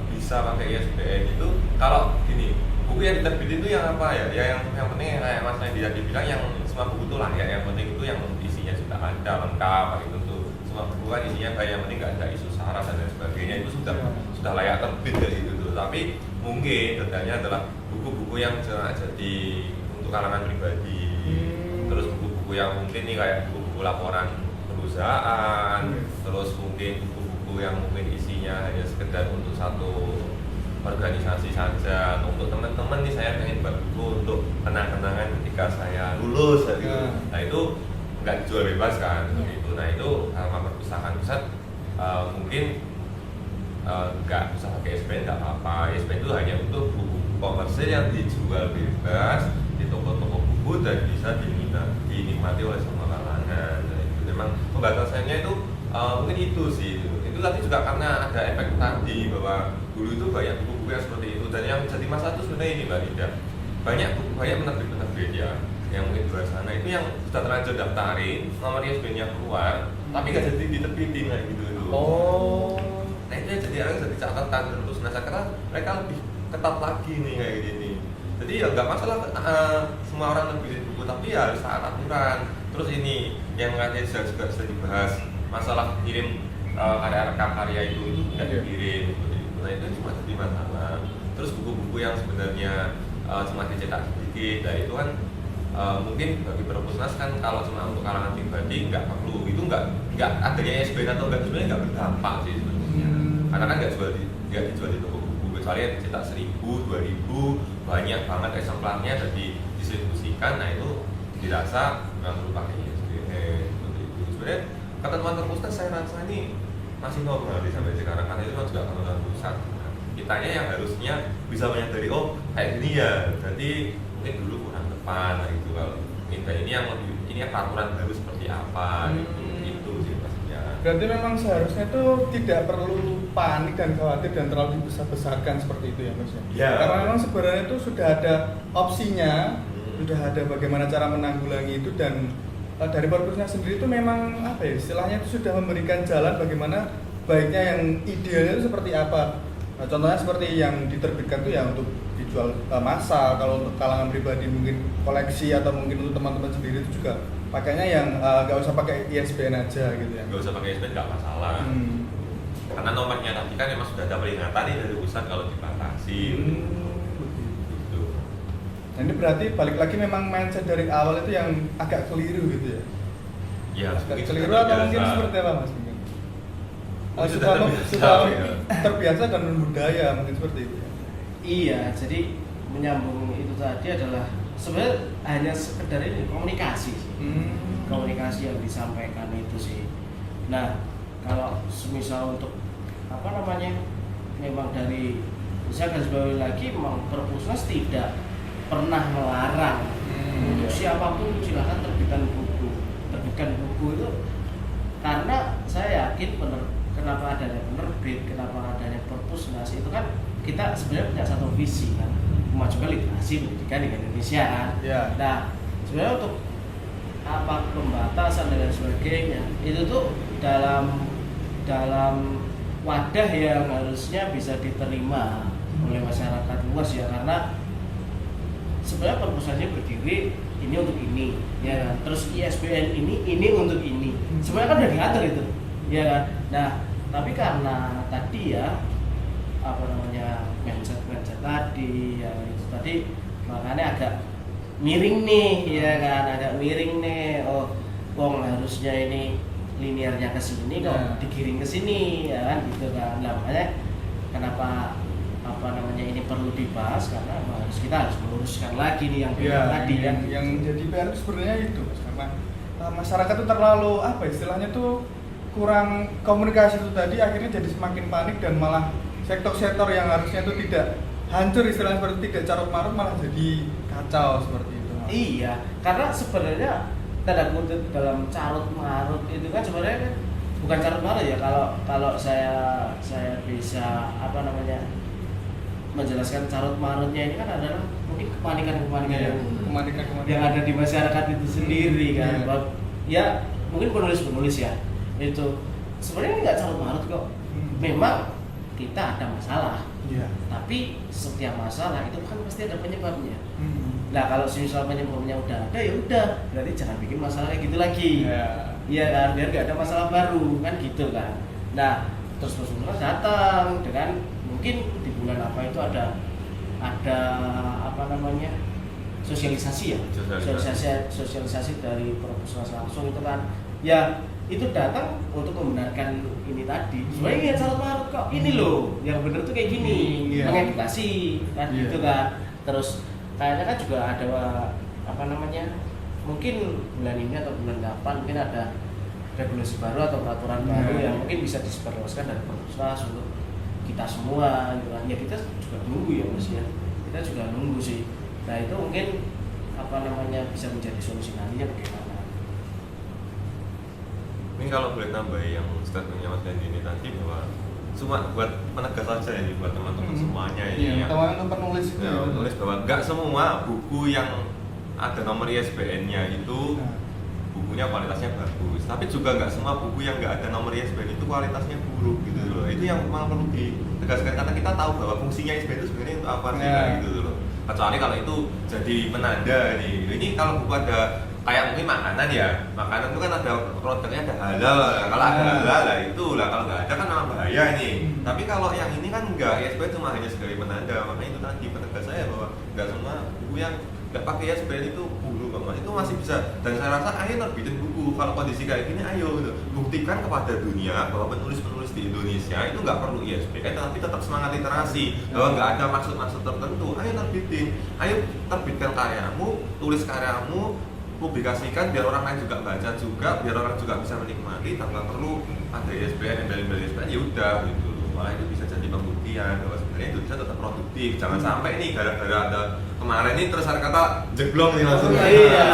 bisa pakai ISBN itu, kalau gini, buku yang diterbitin itu yang apa ya? Yang penting kayak Mas Nandi tadi bilang, yang semua buku itu layak. Yang penting itu yang isinya sudah ada lengkap itu tuh. Semua buku kan isinya kayak yang penting nggak ada isu sara dan lain sebagainya, itu sudah layak terbit kayak gitu tuh. Tapi mungkin bedanya adalah buku-buku yang jadi untuk kalangan pribadi, terus buku-buku yang mungkin nih kayak buku laporan perusahaan, terus mungkin buku-buku yang mungkin isinya hanya sekedar untuk satu organisasi saja. Untuk teman-teman nih, saya pengen buat buku untuk kenang-kenangan ketika saya lulus gitu. Nah itu nggak dijual bebas kan gitu. Nah itu sama perpustakaan pusat mungkin nggak usah pakai ISBN, nggak apa-apa. ISBN itu hanya untuk buku komersil yang dijual bebas di toko-toko buku dan bisa dinikmati oleh semua kalangan. Nah, itu memang pembatasannya itu mungkin itu sih. Itu tadi juga karena ada efek tadi bahwa dulu itu banyak buku-buku yang seperti itu, dan yang jadi masalah itu sebenarnya ini Mbak Ida, banyak penerbit-penerbit ya yang mungkin di luar sana itu yang sudah terlanjur daftarin, nomor ISBN-nya keluar, tapi nggak jadi diterbitin kayak gitu itu. Nah itu jadi orang jadi catatan terus. Nah sekarang mereka lebih ketat lagi nih kayak gini. Jadi ya nggak masalah semua orang terbitin buku, tapi ya harus taat aturan. Terus ini yang katanya juga sudah dibahas masalah kirim karya itu nggak dikirim, nah itu cuma jadi masalah. Terus buku-buku yang sebenarnya cuma dicetak sedikit, nah itu kan mungkin bagi perpusnas kan kalau cuma untuk kalangan pribadi nggak perlu, itu nggak adanya ISBN atau nggak sebenarnya nggak berdampak sih sebenarnya, karena kan nggak dijual di toko buku, kecuali yang dicetak 1000, 2000 banyak banget eksemplarnya dan didistribusikan, nah itu dirasa nggak perlu pakai ISBN seperti itu. Sebenarnya ketentuan perpusnas saya rasa ini masih normal sampai sekarang, karena itu juga ketentuan pusat. Kitanya yang harusnya bisa menyadari kayak gini ya, berarti mungkin dulu kurang tepat nah gitu. Kalau minta ini yang lebih, ini peraturan baru seperti apa itu sih pastinya. Berarti memang seharusnya itu tidak perlu panik dan khawatir dan terlalu dibesar-besarkan seperti itu ya Mas ya? Ya. Karena memang sebenarnya itu sudah ada opsinya, sudah ada bagaimana cara menanggulangi itu, dan dari Perpusnas sendiri itu memang apa ya istilahnya itu sudah memberikan jalan bagaimana baiknya, yang idealnya itu seperti apa. Nah, contohnya seperti yang diterbitkan itu ya untuk dijual massal, kalau untuk kalangan pribadi mungkin koleksi, atau mungkin untuk teman-teman sendiri itu juga pakainya yang nggak usah pakai ISBN aja gitu ya. Nggak usah pakai ISBN nggak masalah. Karena nomornya nanti kan memang sudah ada peringatan nih dari pusat kalau dibatasi. Gitu. Nah ini berarti balik lagi memang mindset dari awal itu yang agak keliru gitu ya? Ya, Agak mungkin keliru sudah atau mungkin terbiasa. seperti apa Mas? Mungkin? Sudah terbiasa, ya. Terbiasa dan berbudaya mungkin seperti itu ya? Iya, jadi menyambung itu tadi adalah sebenarnya hanya sekedar ini komunikasi sih. Komunikasi yang disampaikan itu sih. Nah, kalau semisal untuk apa namanya, memang dari saya garis bawahi lagi, memang Perpusnas tidak pernah melarang untuk siapapun silakan terbitkan buku itu, karena saya yakin kenapa adanya penerbit, kenapa adanya Perpusnas itu kan kita sebenarnya punya satu visi kan, memajukan literasi pendidikan di Indonesia kan. Nah, sebenarnya untuk apa pembatasan dan sebagainya itu tuh dalam wadah yang harusnya bisa diterima oleh masyarakat luas ya, karena sebenarnya Perpusnasnya berdiri ini untuk ini ya kan, terus ISBN ini untuk ini sebenarnya kan udah diatur itu ya kan. Nah tapi karena tadi ya apa namanya mindset tadi ya itu tadi, makanya agak miring nih ya kan, agak miring nih. Wong harusnya ini linearnya ke sini kok digiring ke sini ya kan gitu kan. Nah, makanya kenapa apa namanya ini perlu dibahas, karena kita harus meluruskan lagi nih yang tadi yang jadi PR itu sebenarnya itu Mas, karena masyarakat itu terlalu apa istilahnya tuh kurang komunikasi itu tadi, akhirnya jadi semakin panik dan malah sektor-sektor yang harusnya itu tidak hancur istilahnya seperti tidak carut marut malah jadi kacau seperti itu Mas. Iya, karena sebenarnya tanda kutip dalam carut marut itu kan sebenarnya kan bukan carut marut ya, kalau saya bisa apa namanya menjelaskan carut marutnya ini kan adalah mungkin kepanikan yang ada di masyarakat itu sendiri kan. Ya mungkin penulis ya itu sebenarnya ini nggak carut marut kok, memang kita ada masalah, tapi setiap masalah itu kan pasti ada penyebabnya. Nah kalau misal penyebabnya udah ada ya udah, berarti jangan bikin masalah kayak gitu lagi. Iya kan, biar gak ada masalah baru kan gitu kan. Nah terus datang dengan mungkin di bulan apa itu ada apa namanya sosialisasi ya, sosialisasi dari Perpusnas langsung itu kan ya, itu datang untuk membenarkan ini tadi. Sebenarnya carut marut kok, ini loh yang bener tuh kayak gini, mengedukasi kan gitu kan. Terus kayaknya kan juga ada apa namanya, mungkin bulan ini atau bulan depan mungkin ada regulasi baru atau peraturan baru yang mungkin bisa disebarluaskan dari Perpusnas untuk kita semua gitu kan. Ya kita juga nunggu ya Mas ya, kita juga nunggu sih. Nah itu mungkin apa namanya bisa menjadi solusi nantinya bagaimana. Ini kalau boleh tambahin yang statementnya Mas Dendi ini tadi, bahwa cuma buat menegas saja ini buat teman-teman semuanya ini ya. Teman-teman penulis itu menulis bahwa nggak semua buku yang ada nomor ISBN-nya itu bukunya kualitasnya bagus, tapi juga nggak semua buku yang nggak ada nomor ISBN itu kualitasnya buruk gitu loh. Itu yang memang perlu ditegaskan, karena kita tahu bahwa fungsinya ISBN itu sebenarnya untuk apa sih gitu loh. kecuali kalau itu jadi penanda nih. Ini kalau buku ada kayak mungkin makanan makanan itu kan ada produknya ada halal, kalau ada halal lah itu lah, kalau nggak ada kan memang bahaya nih. Tapi kalau yang ini kan enggak, ISBN cuma hanya sebagai penanda, makanya itu tadi penegas saya bahwa nggak semua buku yang nggak pakai ISBN itu buruk kok mas, itu masih bisa. Dan saya rasa ayo terbitin buku, kalau kondisi kayak gini ayo gitu. Buktikan kepada dunia bahwa penulis-penulis di Indonesia itu nggak perlu ISBN tapi tetap semangat literasi, bahwa nggak ada maksud-maksud tertentu. Ayo terbitin, ayo terbitkan karyamu, tulis karyamu, publikasikan biar orang lain juga baca juga, biar orang juga bisa menikmati tanpa perlu ada ISBN, embel-embel ISBN, ya udah gitu. Malah itu bisa jadi pembuktian bahwa sebenarnya Indonesia tetap produktif. Jangan sampai nih gara-gara ada kemarin nih terus ada kata jeblong nih langsung. Iya.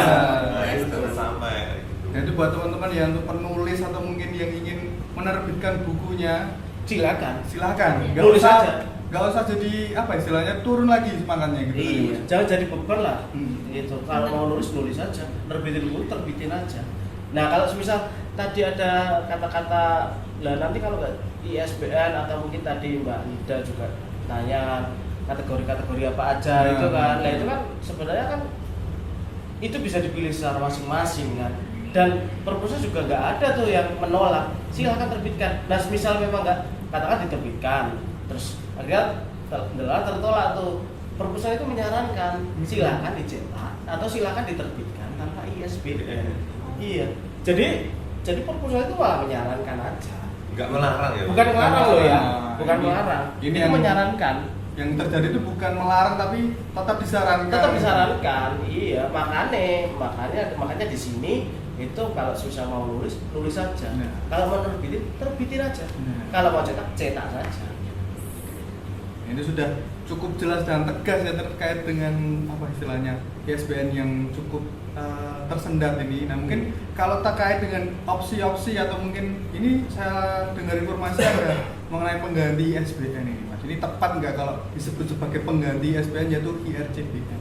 Nah, itu jangan sampai gitu. Nah, itu buat teman-teman yang untuk penulis atau mungkin yang ingin menerbitkan bukunya, silakan nggak Nulis usah aja. nggak usah jadi apa istilahnya turun lagi semangatnya gitu. Iya, jangan jadi beban lah. Gitu. Kalau mau nulis aja, terbitin buku terbitin aja. Nah kalau misal tadi ada kata-kata, lah nanti kalau nggak ISBN atau mungkin tadi Mbak Nida juga tanya kategori-kategori apa aja itu kan, nah itu kan sebenarnya kan itu bisa dipilih secara masing-masing kan. Dan perpusnya juga nggak ada tuh yang menolak, silakan terbitkan. Nah misal memang nggak, katakan diterbitkan, terus akhirnya tertolak tuh, perpustakaan itu menyarankan silakan dicetak atau silakan diterbitkan tanpa ISBN. Iya. Jadi perpustakaan itu malah menyarankan aja. Nggak melarang ya. Bukan melarang loh ya. Bukan Ini- melarang. ini Ini yang- menyarankan. Yang terjadi itu bukan melarang tapi tetap disarankan. Tetap disarankan. Iya, makanya di sini itu kalau susah mau nulis aja. Nah. Kalau mau terbitin aja. Nah. Kalau mau cetak saja. Ini sudah cukup jelas dan tegas ya terkait dengan apa istilahnya ISBN yang cukup tersendat ini. Nah mungkin kalau terkait dengan opsi-opsi atau mungkin ini saya dengar informasi ada mengenai pengganti ISBN ini mas. Ini tepat nggak kalau disebut sebagai pengganti ISBN yaitu IRCBN?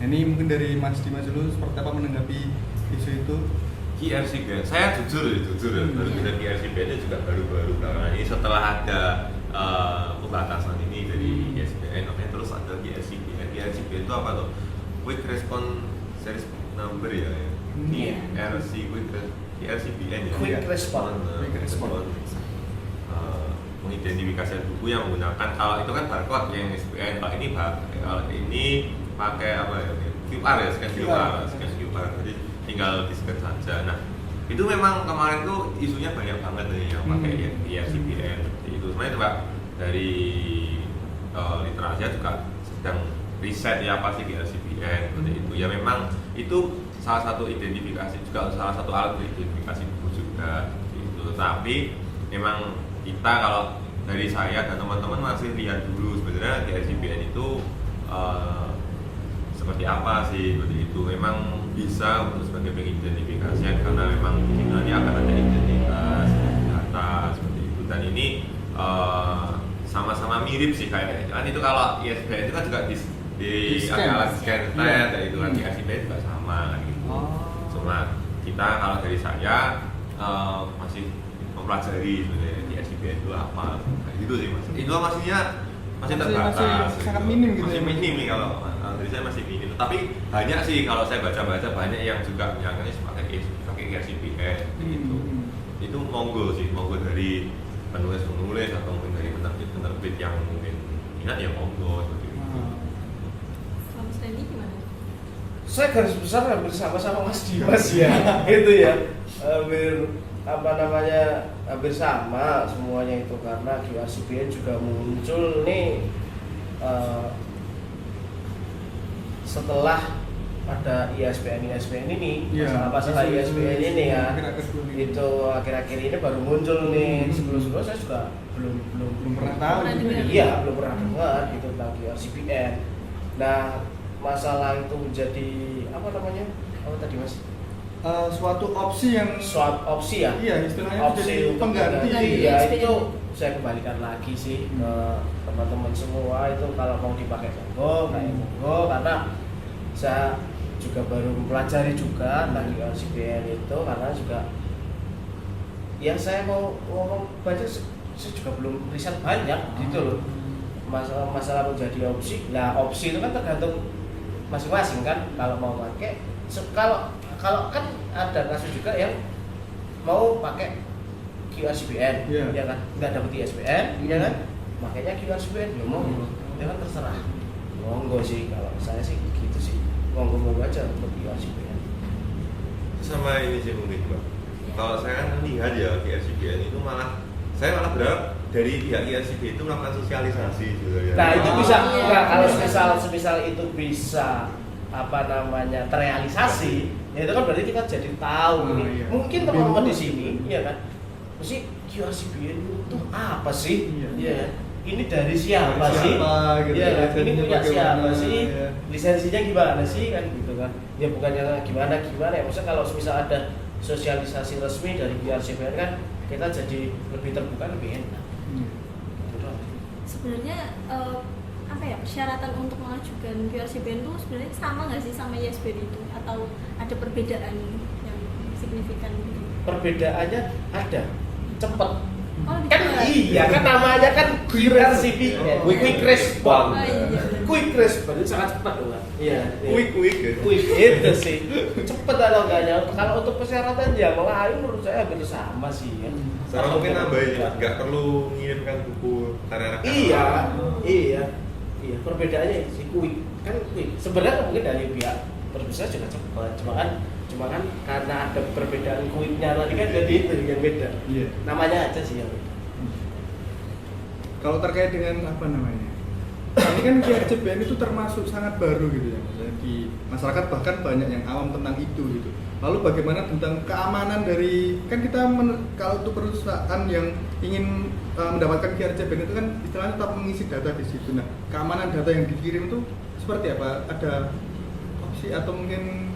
Nah, ini mungkin dari Mas Dimas dulu seperti apa menanggapi isu itu? IRCBN, saya jujur baru pindah ke IRCBN juga baru-baru belakangan ini setelah ada pembatasan ini dari ISBN, makanya terus ada IRCBN. IRCBN itu apa tuh? Quick Response Series Number ya. Iya. IRCBN ya. Quick Response. Quick Response. Mengidentifikasi buku yang menggunakan, kalau itu kan barcode yang ISBN, kalau ini pakai apa ya? QR ya, scan QR. Jadi tinggal di-scan saja. Nah, itu memang kemarin tuh isunya banyak banget nih yang pakai IRCBN seperti itu. Sebenarnya Pak dari literasi juga sedang riset ya apa sih IRCBN seperti itu. Ya memang itu salah satu identifikasi juga, salah satu alat identifikasi buku juga seperti itu. Tetapi memang kita kalau dari saya dan teman-teman masih lihat dulu sebenarnya IRCBN itu seperti apa sih seperti itu. Memang bisa untuk sebagai pengidentifikasian karena memang nanti akan ada identitas data seperti itu, dan ini sama-sama mirip sih kayaknya. Kan itu kalau ISBN itu kan juga di alat scan kayak itu kan, di ISBN juga sama kan gitu. Cuma kita kalau dari saya masih mempelajari sebenarnya di ISBN itu apa kayak gitu sih mas. Itu masih terbatas, masih sangat minim gitu. Masih minim nih kalau dari saya masih minim. Tapi banyak sih kalau saya baca-baca banyak yang juga menyangkanya pakai IRCBN gitu. Itu monggo dari penulis atau mungkin dari penerbit yang mungkin minat ya monggo seperti itu. Kalau Mas Randy gimana? Saya garis besar hampir sama-sama Mas Dimas ya. Gitu ya. Hampir sama semuanya itu, karena IRCBN juga muncul nih setelah ada ISBN ini, masalah ISBN ini ya, itu akhir-akhir ini baru muncul nih. Sebelum-sebelumnya saya juga belum pernah tahu. Iya, belum pernah dengar gitu tentang ISBN. Nah, masalah itu menjadi apa tadi mas? Suatu opsi yang Opsi ya? Iya, istilahnya Opsi jadi untuk pengganti. Iya, ISBN. itu saya kembalikan lagi sih ke teman-teman semua, itu kalau mau dipakai monggo, karena saya juga baru mempelajari juga tentang ISBN itu, karena juga ya saya mau ngomong baca, saya juga belum riset banyak gitu loh. masalah menjadi opsi. Nah, opsi itu kan tergantung masing-masing kan kalau mau pakai. Kalau kan ada kasus juga yang mau pakai QRCBN, ya kan, nggak dapat ISBN, ya kan, makanya QRCBN ya mau, ya kan terserah. Monggo sih kalau saya sih gitu sih, monggo aja untuk QRCBN. Sama ini sih mungkin Bang. Kalau saya kan lihat ya QRCBN itu saya malah berharap dari pihak QRCBN itu melakukan sosialisasi juga ya. Nah itu bisa, iya. nah, kalau semisal itu bisa terrealisasi, ya itu kan berarti kita jadi tahu nih. Iya. Mungkin teman-teman di sini, ya kan, mesti QRCBN itu apa sih? Iya. Ya, ini dari siapa sih? Gitu, Ya, kan? Ini lisensinya punya siapa bagaimana, sih? ya. Lisensinya gimana sih kan gitu kan? Ya bukannya gimana ya. Maksudnya kalau misal ada sosialisasi resmi dari QRCBN kan kita jadi lebih terbuka, lebih enak. Sebenarnya apa ya, persyaratan untuk mengajukan QRCBN itu sebenarnya sama nggak sih sama ISBN itu, atau ada perbedaan yang signifikan gitu? Perbedaannya ada, cepet. Oh, lebih Kan cepat. iya kan namanya kan QRCBN, quick response. Oh, iya. Quick response itu sangat cepat loh kan. Iya. Quick ya. Quick itu sih. Cepet atau enggaknya. Kalau untuk persyaratan ya malah menurut saya hampir sama sih ya. Sekarang mungkin nambahin ya, nggak perlu ngirimkan buku karya Iya. Perbedaannya itu sih quick. Kan quick. Sebenarnya mungkin dari pihak perusahaan juga cepat. Cuma kan karena ada perbedaan quicknya tadi kan jadi itu yang beda. Iya. Namanya aja sih yang beda. Kalau terkait dengan apa namanya? Ini kan QRCBN itu termasuk sangat baru gitu ya, maksudnya di masyarakat bahkan banyak yang awam tentang itu gitu. Lalu bagaimana tentang keamanan dari, kan kita kalau untuk perusahaan yang ingin mendapatkan QRCBN itu kan istilahnya tetap mengisi data di situ. Nah, keamanan data yang dikirim itu seperti apa? Ada opsi atau mungkin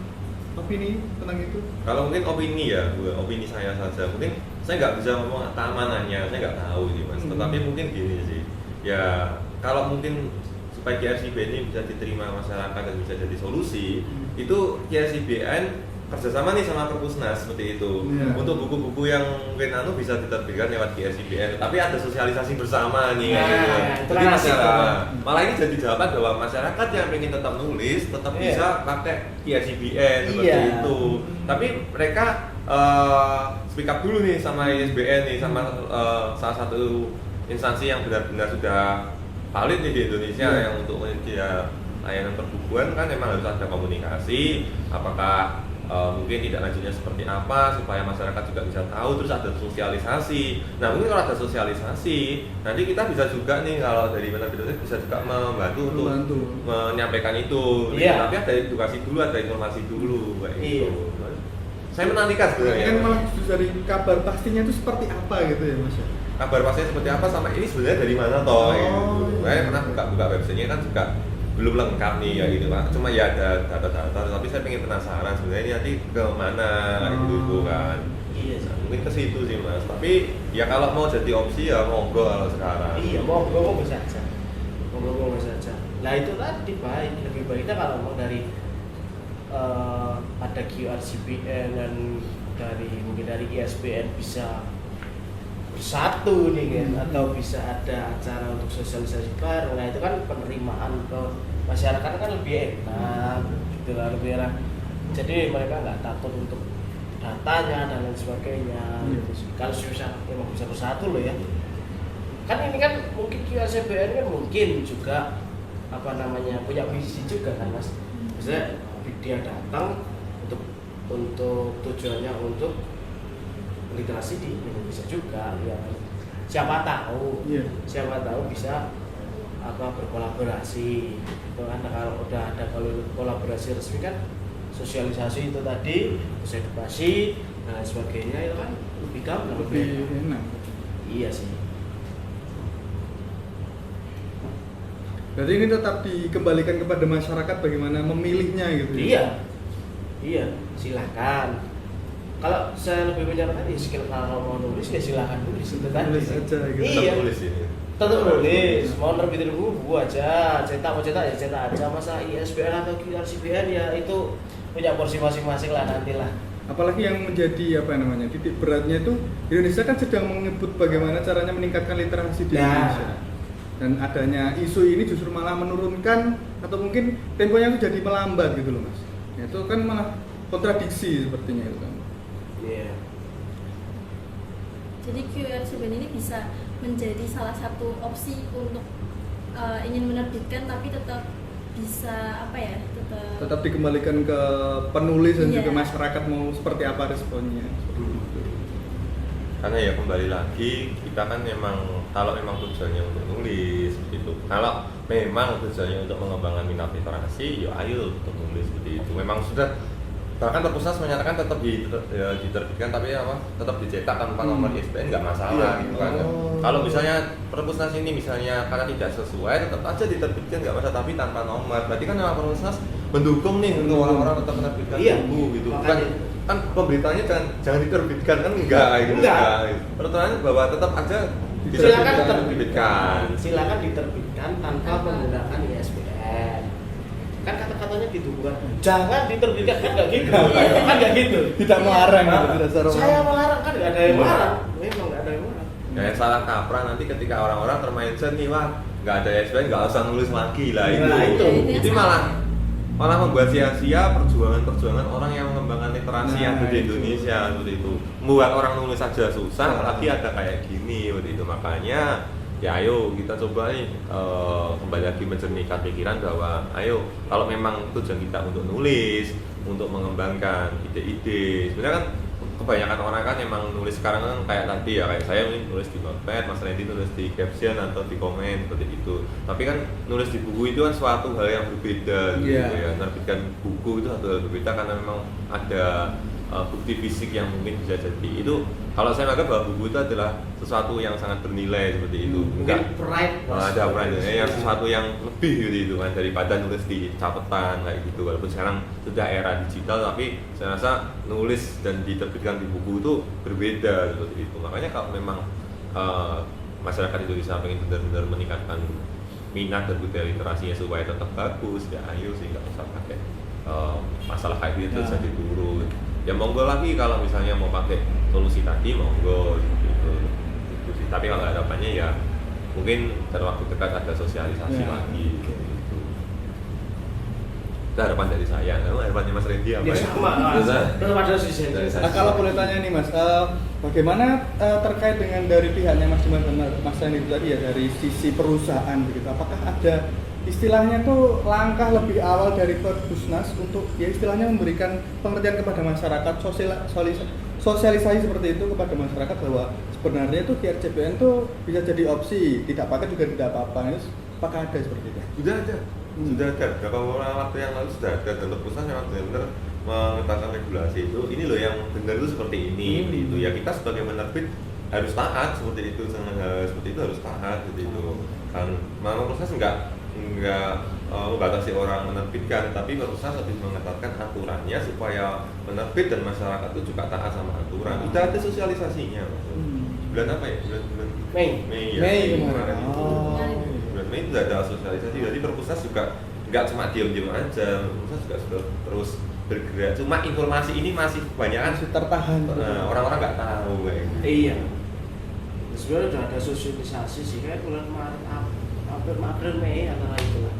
opini tentang itu? Kalau mungkin opini saya saja, mungkin saya nggak bisa ngomong keamanannya, saya nggak tahu sih Mas. Tetapi mungkin gini sih, ya kalau mungkin supaya QRCBN ini bisa diterima masyarakat dan bisa jadi solusi, itu QRCBN kerjasama nih sama Perpusnas seperti itu. Yeah. Untuk buku-buku yang mungkin bisa diterbitkan lewat QRCBN, tapi ada sosialisasi bersama nih. Nah, gitu. itu Jadi kan masyarakat, malah ini jadi jawaban bahwa masyarakat yang ingin tetap nulis tetap Iya. bisa pakai QRCBN seperti Iya. itu. Tapi mereka speak up dulu nih sama ISBN nih, sama salah satu instansi yang benar-benar sudah valid nih di Indonesia yang untuk menyedia layanan perbukuan kan memang harus ada komunikasi, apakah mungkin tidak lanjutnya seperti apa supaya masyarakat juga bisa tahu, terus ada sosialisasi. Nah mungkin kalau ada sosialisasi nanti kita bisa juga nih kalau dari penerbit bisa juga membantu untuk menyampaikan itu. Iya. Tapi ada edukasi dulu, ada informasi dulu kayak Iya. gitu. Saya menantikan sebenarnya. Kan malah justru dari kabar pastinya itu seperti apa gitu ya Mas ya? Kabar pastinya seperti apa sama ini sebenarnya dari mana toh? Oh, Gitu. iya. Saya pernah buka websitenya kan juga belum lengkap nih ya gitu Pak. Cuma ya ada data-data, tapi saya pengen penasaran sebenarnya ini nanti ke mana gitu kan. Iya sih. Nah, mungkin ke situ sih Mas. Tapi ya kalau mau jadi opsi ya monggo kalau sekarang. Iya, monggo saja. Monggo saja. Nah itu tadi lebih baiknya kalau mau dari ada QRCBN dan mungkin dari ISBN bisa bersatu nih kan, atau bisa ada acara untuk sosialisasi bareng. Nah itu kan penerimaan ke masyarakat kan lebih enak gitu lah, lebih enak. Jadi mereka nggak takut untuk datanya dan lain sebagainya. Gitu sih. Kalau memang bisa bersatu loh ya. Kan ini kan mungkin QRCBN kan mungkin juga punya visi juga kan Mas. Maksudnya dia datang untuk tujuannya untuk literasi di Indonesia juga ya. Siapa tahu bisa berkolaborasi itu kan. Kalau udah ada kolaborasi resmi kan sosialisasi itu tadi, terus edukasi dan lain sebagainya itu kan lebih gampang, Lebih enak. Iya sih. Berarti ini tetap dikembalikan kepada masyarakat bagaimana memilihnya gitu ya? Iya, silakan. Kalau saya lebih menyarankan ya skill, kalau mau nulis ya silakan nulis itu tadi. Nulis aja gitu. Iya. Tulis ini. Tetap nulis, mau nerbitin buku aja, mau cetak ya cetak aja. Masa ISBN atau QRCBN ya itu punya porsi masing-masing lah nantilah. Apalagi yang menjadi titik beratnya itu Indonesia kan sedang menyebut bagaimana caranya meningkatkan literasi di Indonesia. Dan adanya isu ini justru malah menurunkan atau mungkin temponya itu jadi melambat gitu loh mas. Ya, itu kan malah kontradiksi sepertinya itu kan. Iya. Jadi QRCBN ini bisa menjadi salah satu opsi untuk ingin menerbitkan tapi tetap bisa apa ya, Tetap dikembalikan ke penulis dan Iya. juga masyarakat mau seperti apa responnya. Karena ya kembali lagi kita kan memang kalau memang tujuannya untuk nulis gitu, kalau memang tujuannya untuk mengembangkan minat literasi, ya ayo untuk nulis seperti itu. Memang sudah bahkan Perpusnas menyatakan tetap diterbitkan tapi apa tetap dicetak tanpa nomor ISBN nggak masalah Iya. gitu kan. Oh. Kalau misalnya Perpusnas ini misalnya karena tidak sesuai tetap aja diterbitkan nggak masalah tapi tanpa nomor. Berarti kan memang Perpusnas mendukung nih untuk orang-orang tetap menerbitkan Iya. buku gitu. Bukan Makanya. kan pemberitanya jangan diterbitkan kan enggak gitu. Enggak. Peraturannya bahwa tetap aja Silakan diterbitkan. Silakan diterbitkan tanpa menggunakan ISBN. Kan kata-katanya gitu bukan. Jangan diterbitkan kan enggak gitu. Kan enggak gitu. Tidak melarang gitu, tidak secara Saya melarang kan enggak ada yang melarang. Memang enggak ada yang melarang. Ya salah kaprah nanti ketika orang-orang termindset nih wah nggak ada SBN nggak usah nulis lagi lah itu. Nah, itu. Itu malah membuat sia-sia perjuangan orang yang mengembangkan literasi yang ada di Indonesia seperti itu. Membuat orang nulis saja susah, apalagi ada kayak gini seperti itu. Makanya ya ayo kita coba nih kembali lagi menjernihkan pikiran bahwa ayo kalau memang tujuan kita untuk nulis, untuk mengembangkan ide-ide, sebenarnya kan kebanyakan orang kan emang nulis sekarang kan kayak tadi ya kayak saya ini nulis di notepad, Mas Randy nulis di caption atau di komen seperti itu. Tapi kan nulis di buku itu kan suatu hal yang berbeda gitu ya. Menerbitkan buku itu satu hal berbeda karena memang ada bukti fisik yang mungkin bisa jadi. Itu kalau saya menganggap bahwa buku itu adalah sesuatu yang sangat bernilai seperti itu. Mungkin pride. Ada pride yang sesuatu yang lebih gitu itu kan daripada nulis di catatan kayak gitu. Walaupun sekarang sudah era digital tapi saya rasa nulis dan diterbitkan di buku itu berbeda seperti itu. Makanya kalau memang masyarakat Indonesia ingin benar-benar meningkatkan minat dan budaya literasinya supaya tetap bagus, ya ayo sih nggak usah pakai masalah kayak gitu jadi turun. Ya monggo lagi kalau misalnya mau pakai solusi tadi monggo gitu. Tapi kalau harapannya ya mungkin dalam waktu dekat ada sosialisasi lagi gitu. Itu harapan dari saya. Harapannya Mas Randy apa Ya ya? sama. Tetap ada sisi. Nah, kalau boleh tanya nih mas, bagaimana terkait dengan dari pihaknya Mas Dimas dan Mas Randy itu tadi ya dari sisi perusahaan begitu, apakah ada istilahnya tuh langkah lebih awal dari Perpusnas untuk ya istilahnya memberikan pengertian kepada masyarakat, sosialisasi seperti itu kepada masyarakat bahwa sebenarnya itu QRCBN tuh bisa jadi opsi, tidak pakai juga tidak apa-apa. Apakah ada seperti itu? Sudah ada. Sudah ada. Beberapa waktu yang lalu sudah ada dan Perpusnas memang benar-benar menetapkan regulasi itu. Ini loh yang benar itu seperti ini, itu ya kita sebagai penerbit harus taat seperti itu, seperti itu harus taat seperti itu. Kan memang Perpusnas enggak membatasi orang menerbitkan, tapi Perpusnas lebih mengetatkan aturannya supaya penerbit dan masyarakat itu juga taat sama aturan. Sudah ada sosialisasinya. Bulan apa ya? Bulan Mei ya. Mei kemarin itu. Bulan Mei sudah ada sosialisasi. Jadi Perpusnas juga nggak cuma diam-diam aja. Perpusnas juga sudah terus bergerak. Cuma informasi ini masih kebanyakan Masih tertahan. orang-orang nggak tahu kayak gitu. Iya. Sebenarnya sudah ada sosialisasi sih kayak bulan Maret, April, Mei antara itulah.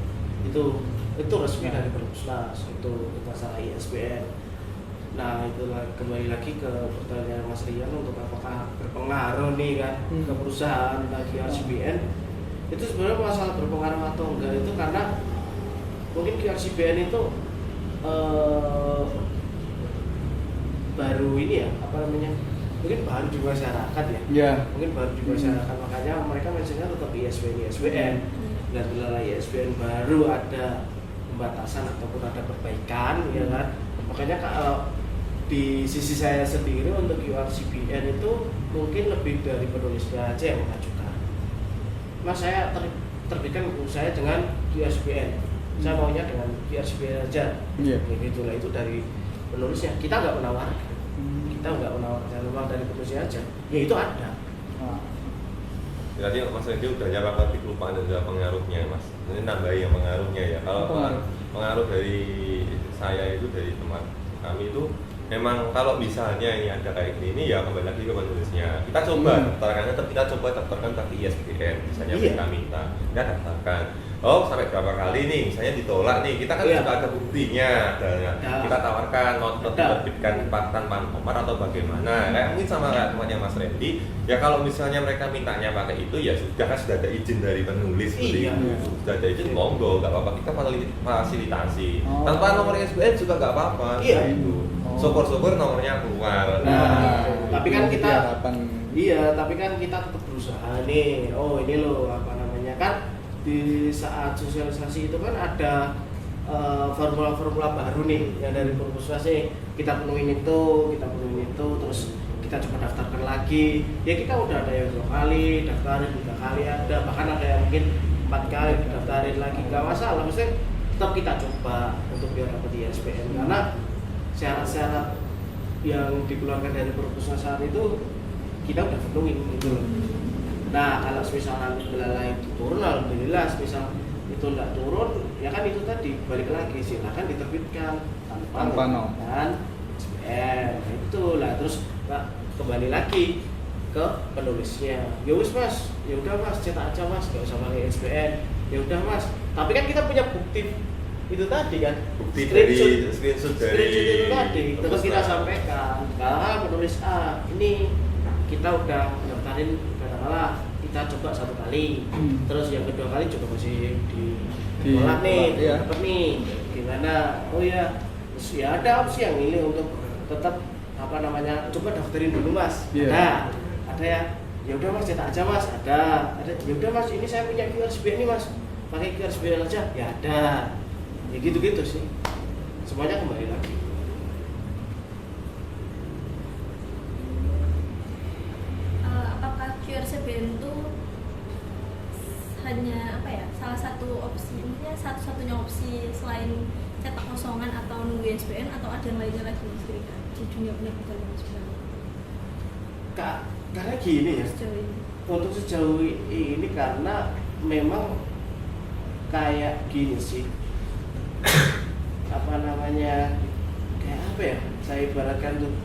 Itu resmi dari Perpusnas itu masalah ISBN. Nah itulah kembali lagi ke pertanyaan Mas Rian untuk apakah berpengaruh nih kan ke perusahaan tadi QRCBN. Itu sebenarnya masalah berpengaruh atau enggak itu karena mungkin QRCBN itu baru ini ya apa namanya, mungkin baru di masyarakat ya. Mungkin baru di masyarakat, makanya mereka mentionnya tetap ISBN. Dan bila ISBN baru ada pembatasan ataupun ada perbaikan ya kan. Makanya kalau di sisi saya sendiri untuk QRCBN itu mungkin lebih dari penulisnya aja yang mengajukan. Mas saya terbitkan buku saya dengan QRCBN. Saya maunya dengan QRCBN aja. Begitu lah, itu dari penulisnya. Kita nggak menawarkan. Kita nggak menawarkan, memang dari penulisnya aja. Ya itu ada. Jadi Mas Randy udah nyapa tapi kelupaan dan pengaruhnya Mas. Ini nambahin yang pengaruhnya ya. Kalau pengaruh dari saya itu dari teman kami itu memang kalau misalnya ini ada kayak gini ya kembali lagi ke penulisnya. Kita coba daftarkan, kita coba daftarkan pakai ISBN, misalnya kita minta, kita daftarkan. Oh sampai berapa kali nih, misalnya ditolak nih, kita kan juga ada buktinya, kita tawarkan mau diterbitkan tanpa nomor atau bagaimana. Kayak mungkin sama kayak temannya Mas Randy, ya kalau misalnya mereka mintanya pakai itu ya sudah kan sudah ada izin dari penulis seperti itu, sudah ada izin monggo, nggak apa-apa kita fasilitasi. Tanpa nomor ISBN juga nggak apa-apa. Itu. Syukur-syukur nomornya keluar. Tapi kan kita tapi kan kita tetap berusaha nih. Oh ini loh apa namanya kan di saat sosialisasi itu kan ada formula-formula baru nih yang dari Perpustakaan kita penuhin itu, terus kita coba daftarkan lagi. Ya kita udah ada yang 2 kali, daftarin 3 kali ada, bahkan ada yang mungkin 4 kali daftarin lagi. Gak masalah, maksudnya tetap kita coba untuk biar dapat ISBN karena syarat-syarat yang dikeluarkan dari Perpustakaan itu kita udah penuhin gitu. Nah kalau misalnya belalai itu turun, alhamdulillah. Misal itu nggak turun, ya kan itu tadi balik lagi silakan diterbitkan tanpa nomor dan ISBN. Itulah terus kembali lagi ke penulisnya. Ya wis mas, ya udah mas cetak aja mas, nggak usah pakai ISBN. Ya udah mas. Tapi kan kita punya bukti itu tadi kan, bukti dari screenshot itu tadi terus kita sampaikan kalau penulis ini kita udah mendaftarin katakanlah kita coba 1 kali terus yang kedua kali juga masih ditolak nih dapat nih gimana, oh ya terus ya ada opsi yang ini untuk tetap apa namanya coba daftarin dulu mas. Ada ya udah mas cetak aja mas, ada ya udah mas ini saya punya QRSBN nih mas, pakai QRSBN aja ya ada. Ya gitu-gitu sih, semuanya kembali lagi. Apakah QRSBN itu hanya apa ya, salah satu opsi, mungkin satu-satunya opsi selain cetak kosongan atau nunggu ISBN, atau ada yang lainnya lagi mas kira-kira di dunia penerbitan ISBN? Karena gini ya, untuk sejauh ini karena memang kayak gini sih. Apa namanya kayak apa ya saya ibaratkan tuh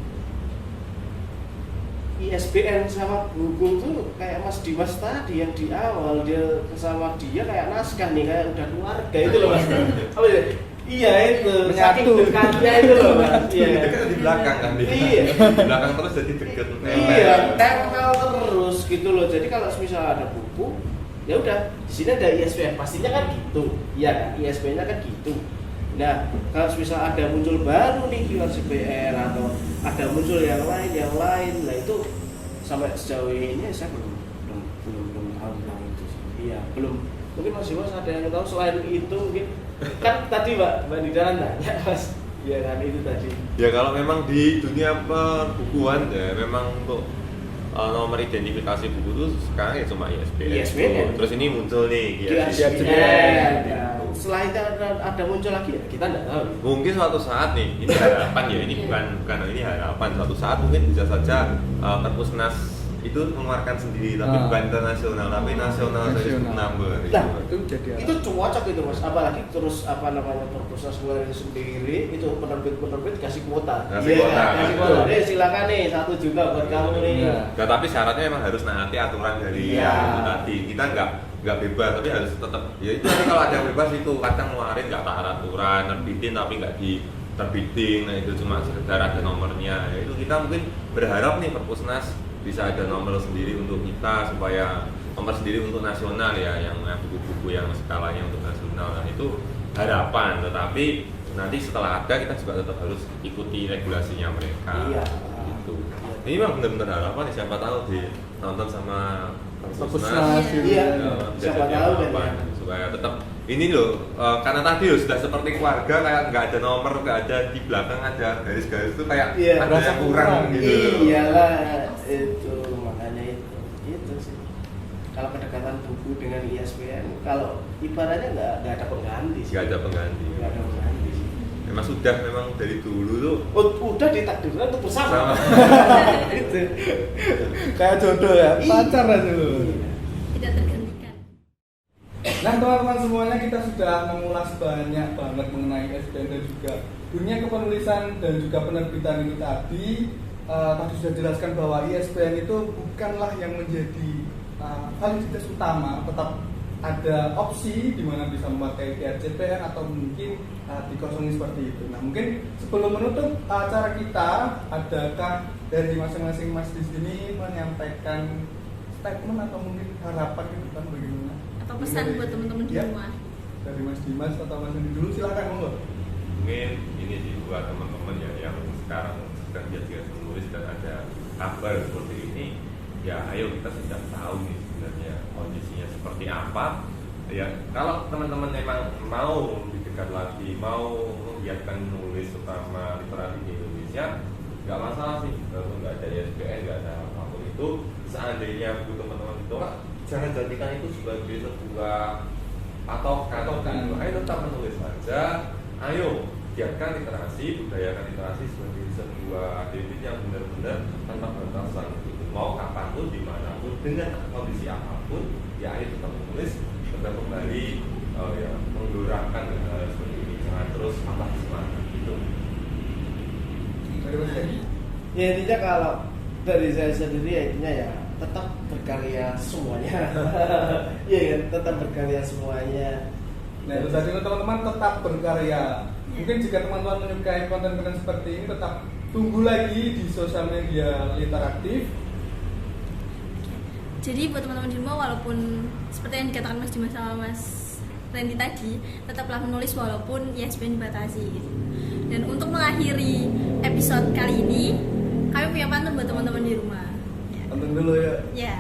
ISBN sama buku tuh kayak Mas Dimas tadi yang di awal dia sama dia kayak naskah nih, kayak udah keluarga itu loh mas. Apa ya? Iya itu saking dekatnya itu loh mas. Iya dekat di belakang kan dia. Iya di belakang terus jadi deket. Iya tempel terus gitu loh. Jadi kalau misalnya ada buku ya udah di sini ada ISBN pastinya kan gitu, iya kan ISBN-nya kan gitu. Nah kalau misalnya ada muncul baru nih QRSBN atau ada muncul yang lain, nah itu sampai sejauh ini saya belum tahu tentang itu sih. Iya belum, mungkin Mas Dimas ada yang tahu selain itu mungkin kan tadi Mbak Dida nanya mas, iya kan itu tadi. Ya kalau memang di dunia perbukuan ya memang untuk nomor identifikasi buku itu sekarang ya cuma ISBN. Terus ini muncul nih ISBN. Setelah itu ada muncul lagi ya? Kita nggak tahu. Mungkin suatu saat nih, ini harapan ya, ini bukan ini harapan. Suatu saat mungkin bisa saja Perpusnas itu mengeluarkan sendiri, tapi bukan internasional, tapi nasional number. Nah, itu cocok itu mas. Apalagi terus apa namanya Perpusnas ngeluarin sendiri, itu penerbit kasih kuota. Kasih kuota. Silakan nih 1 juta buat kamu nih. Nah, tapi syaratnya memang harus naati aturan dari itu tadi. Kita nggak bebas, tapi harus tetap. Ya itu kalau ada yang bebas itu kadang ngeluarin nggak taat aturan, nerbitin tapi nggak diterbitin. Nah itu cuma sekedar ada nomornya. Ya, itu kita mungkin berharap nih Perpusnas bisa ada nomor sendiri untuk kita, supaya nomor sendiri untuk nasional ya, yang buku-buku yang skalanya untuk nasional. Nah itu harapan, tetapi nanti setelah ada kita juga tetap harus ikuti regulasinya mereka. Gitu. Ini memang benar-benar harapan, siapa tahu ditonton sama Perpusnas. Siapa tahu kan supaya tetap ini loh, karena tadi loh sudah seperti keluarga, kayak nggak ada nomor, nggak ada di belakang ada garis-garis itu kayak ada yang kurang gitu. Iyalah itu makanya itu sih. Kalau kedekatan buku dengan ISBN, kalau ibaratnya nggak ada pengganti sih. Nggak ada pengganti sih. Memang dari dulu tuh. Udah ditakdirkan untuk bersama. Itu kayak jodoh ya, pacar aja lu. Tidak tergantikan. Nah teman-teman semuanya, kita sudah mengulas banyak banget mengenai ISBN dan juga dunia kepenulisan dan juga penerbitan ini tadi sudah jelaskan bahwa ISBN itu bukanlah yang menjadi validitas utama, tetap ada opsi di mana bisa memakai DRCPN atau mungkin dikosongi seperti itu. Nah, mungkin sebelum menutup acara kita, adakah dari masing-masing Mas di sini menyampaikan statement atau mungkin harapan ke depan bagaimana? Atau pesan buat teman-teman di Ya. rumah? Dari Mas Dimas atau Mas Andi dulu, silakan monggo. Mungkin ini sih buat teman-teman ya yang sekarang sedang belajar menulis dan ada kabar seperti ini, ya ayo kita sudah tahu nih sebenarnya kondisinya seperti apa. Ya kalau teman-teman memang mau didekat lagi, mau menggiatkan menulis terutama literasi di Indonesia, nggak masalah sih kalau nggak ada ISBN, nggak ada apapun itu. Seandainya butuh teman-teman ditolak, jangan jadikan itu sebagai sebuah patokan. Ayo tetap menulis saja. Ayo giatkan literasi, budayakan literasi sebagai sebuah aktivitas yang benar-benar tanpa batasan. Mau kapanpun, dimanapun, dengan kondisi apapun, ya ayo tetap menulis, tetap kembali ya, menggerakkan hal seperti ini. Jangan terus patah semangat gitu. Dari Mas Andi. Ya intinya kalau dari saya sendiri ya intinya ya tetap berkarya semuanya. Iya kan, tetap berkarya semuanya. Nah, itu tadi untuk teman-teman tetap berkarya. Mungkin jika teman-teman menyukai konten-konten seperti ini, tetap tunggu lagi di sosial media Literaktif. Jadi buat teman-teman di rumah, walaupun seperti yang dikatakan Mas Dimas sama Mas Randy tadi, tetaplah menulis walaupun ISBN dibatasi gitu. Dan untuk mengakhiri episode kali ini, kami punya pantun buat teman-teman di rumah. Tonton dulu ya. Ya.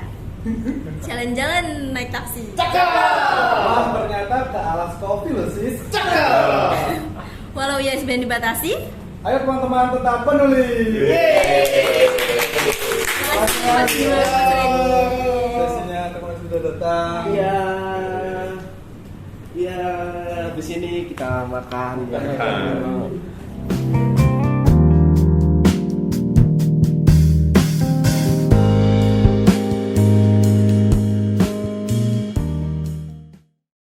Jalan-jalan naik taksi. Wah, ternyata ke alas kopi loh sis. Walau ISBN dibatasi. Ayo teman-teman tetap penulis. Terima kasih Mas Randy. Sesinya terima kasih sudah datang. Iya. Iya, habis ini kita makan. Makan.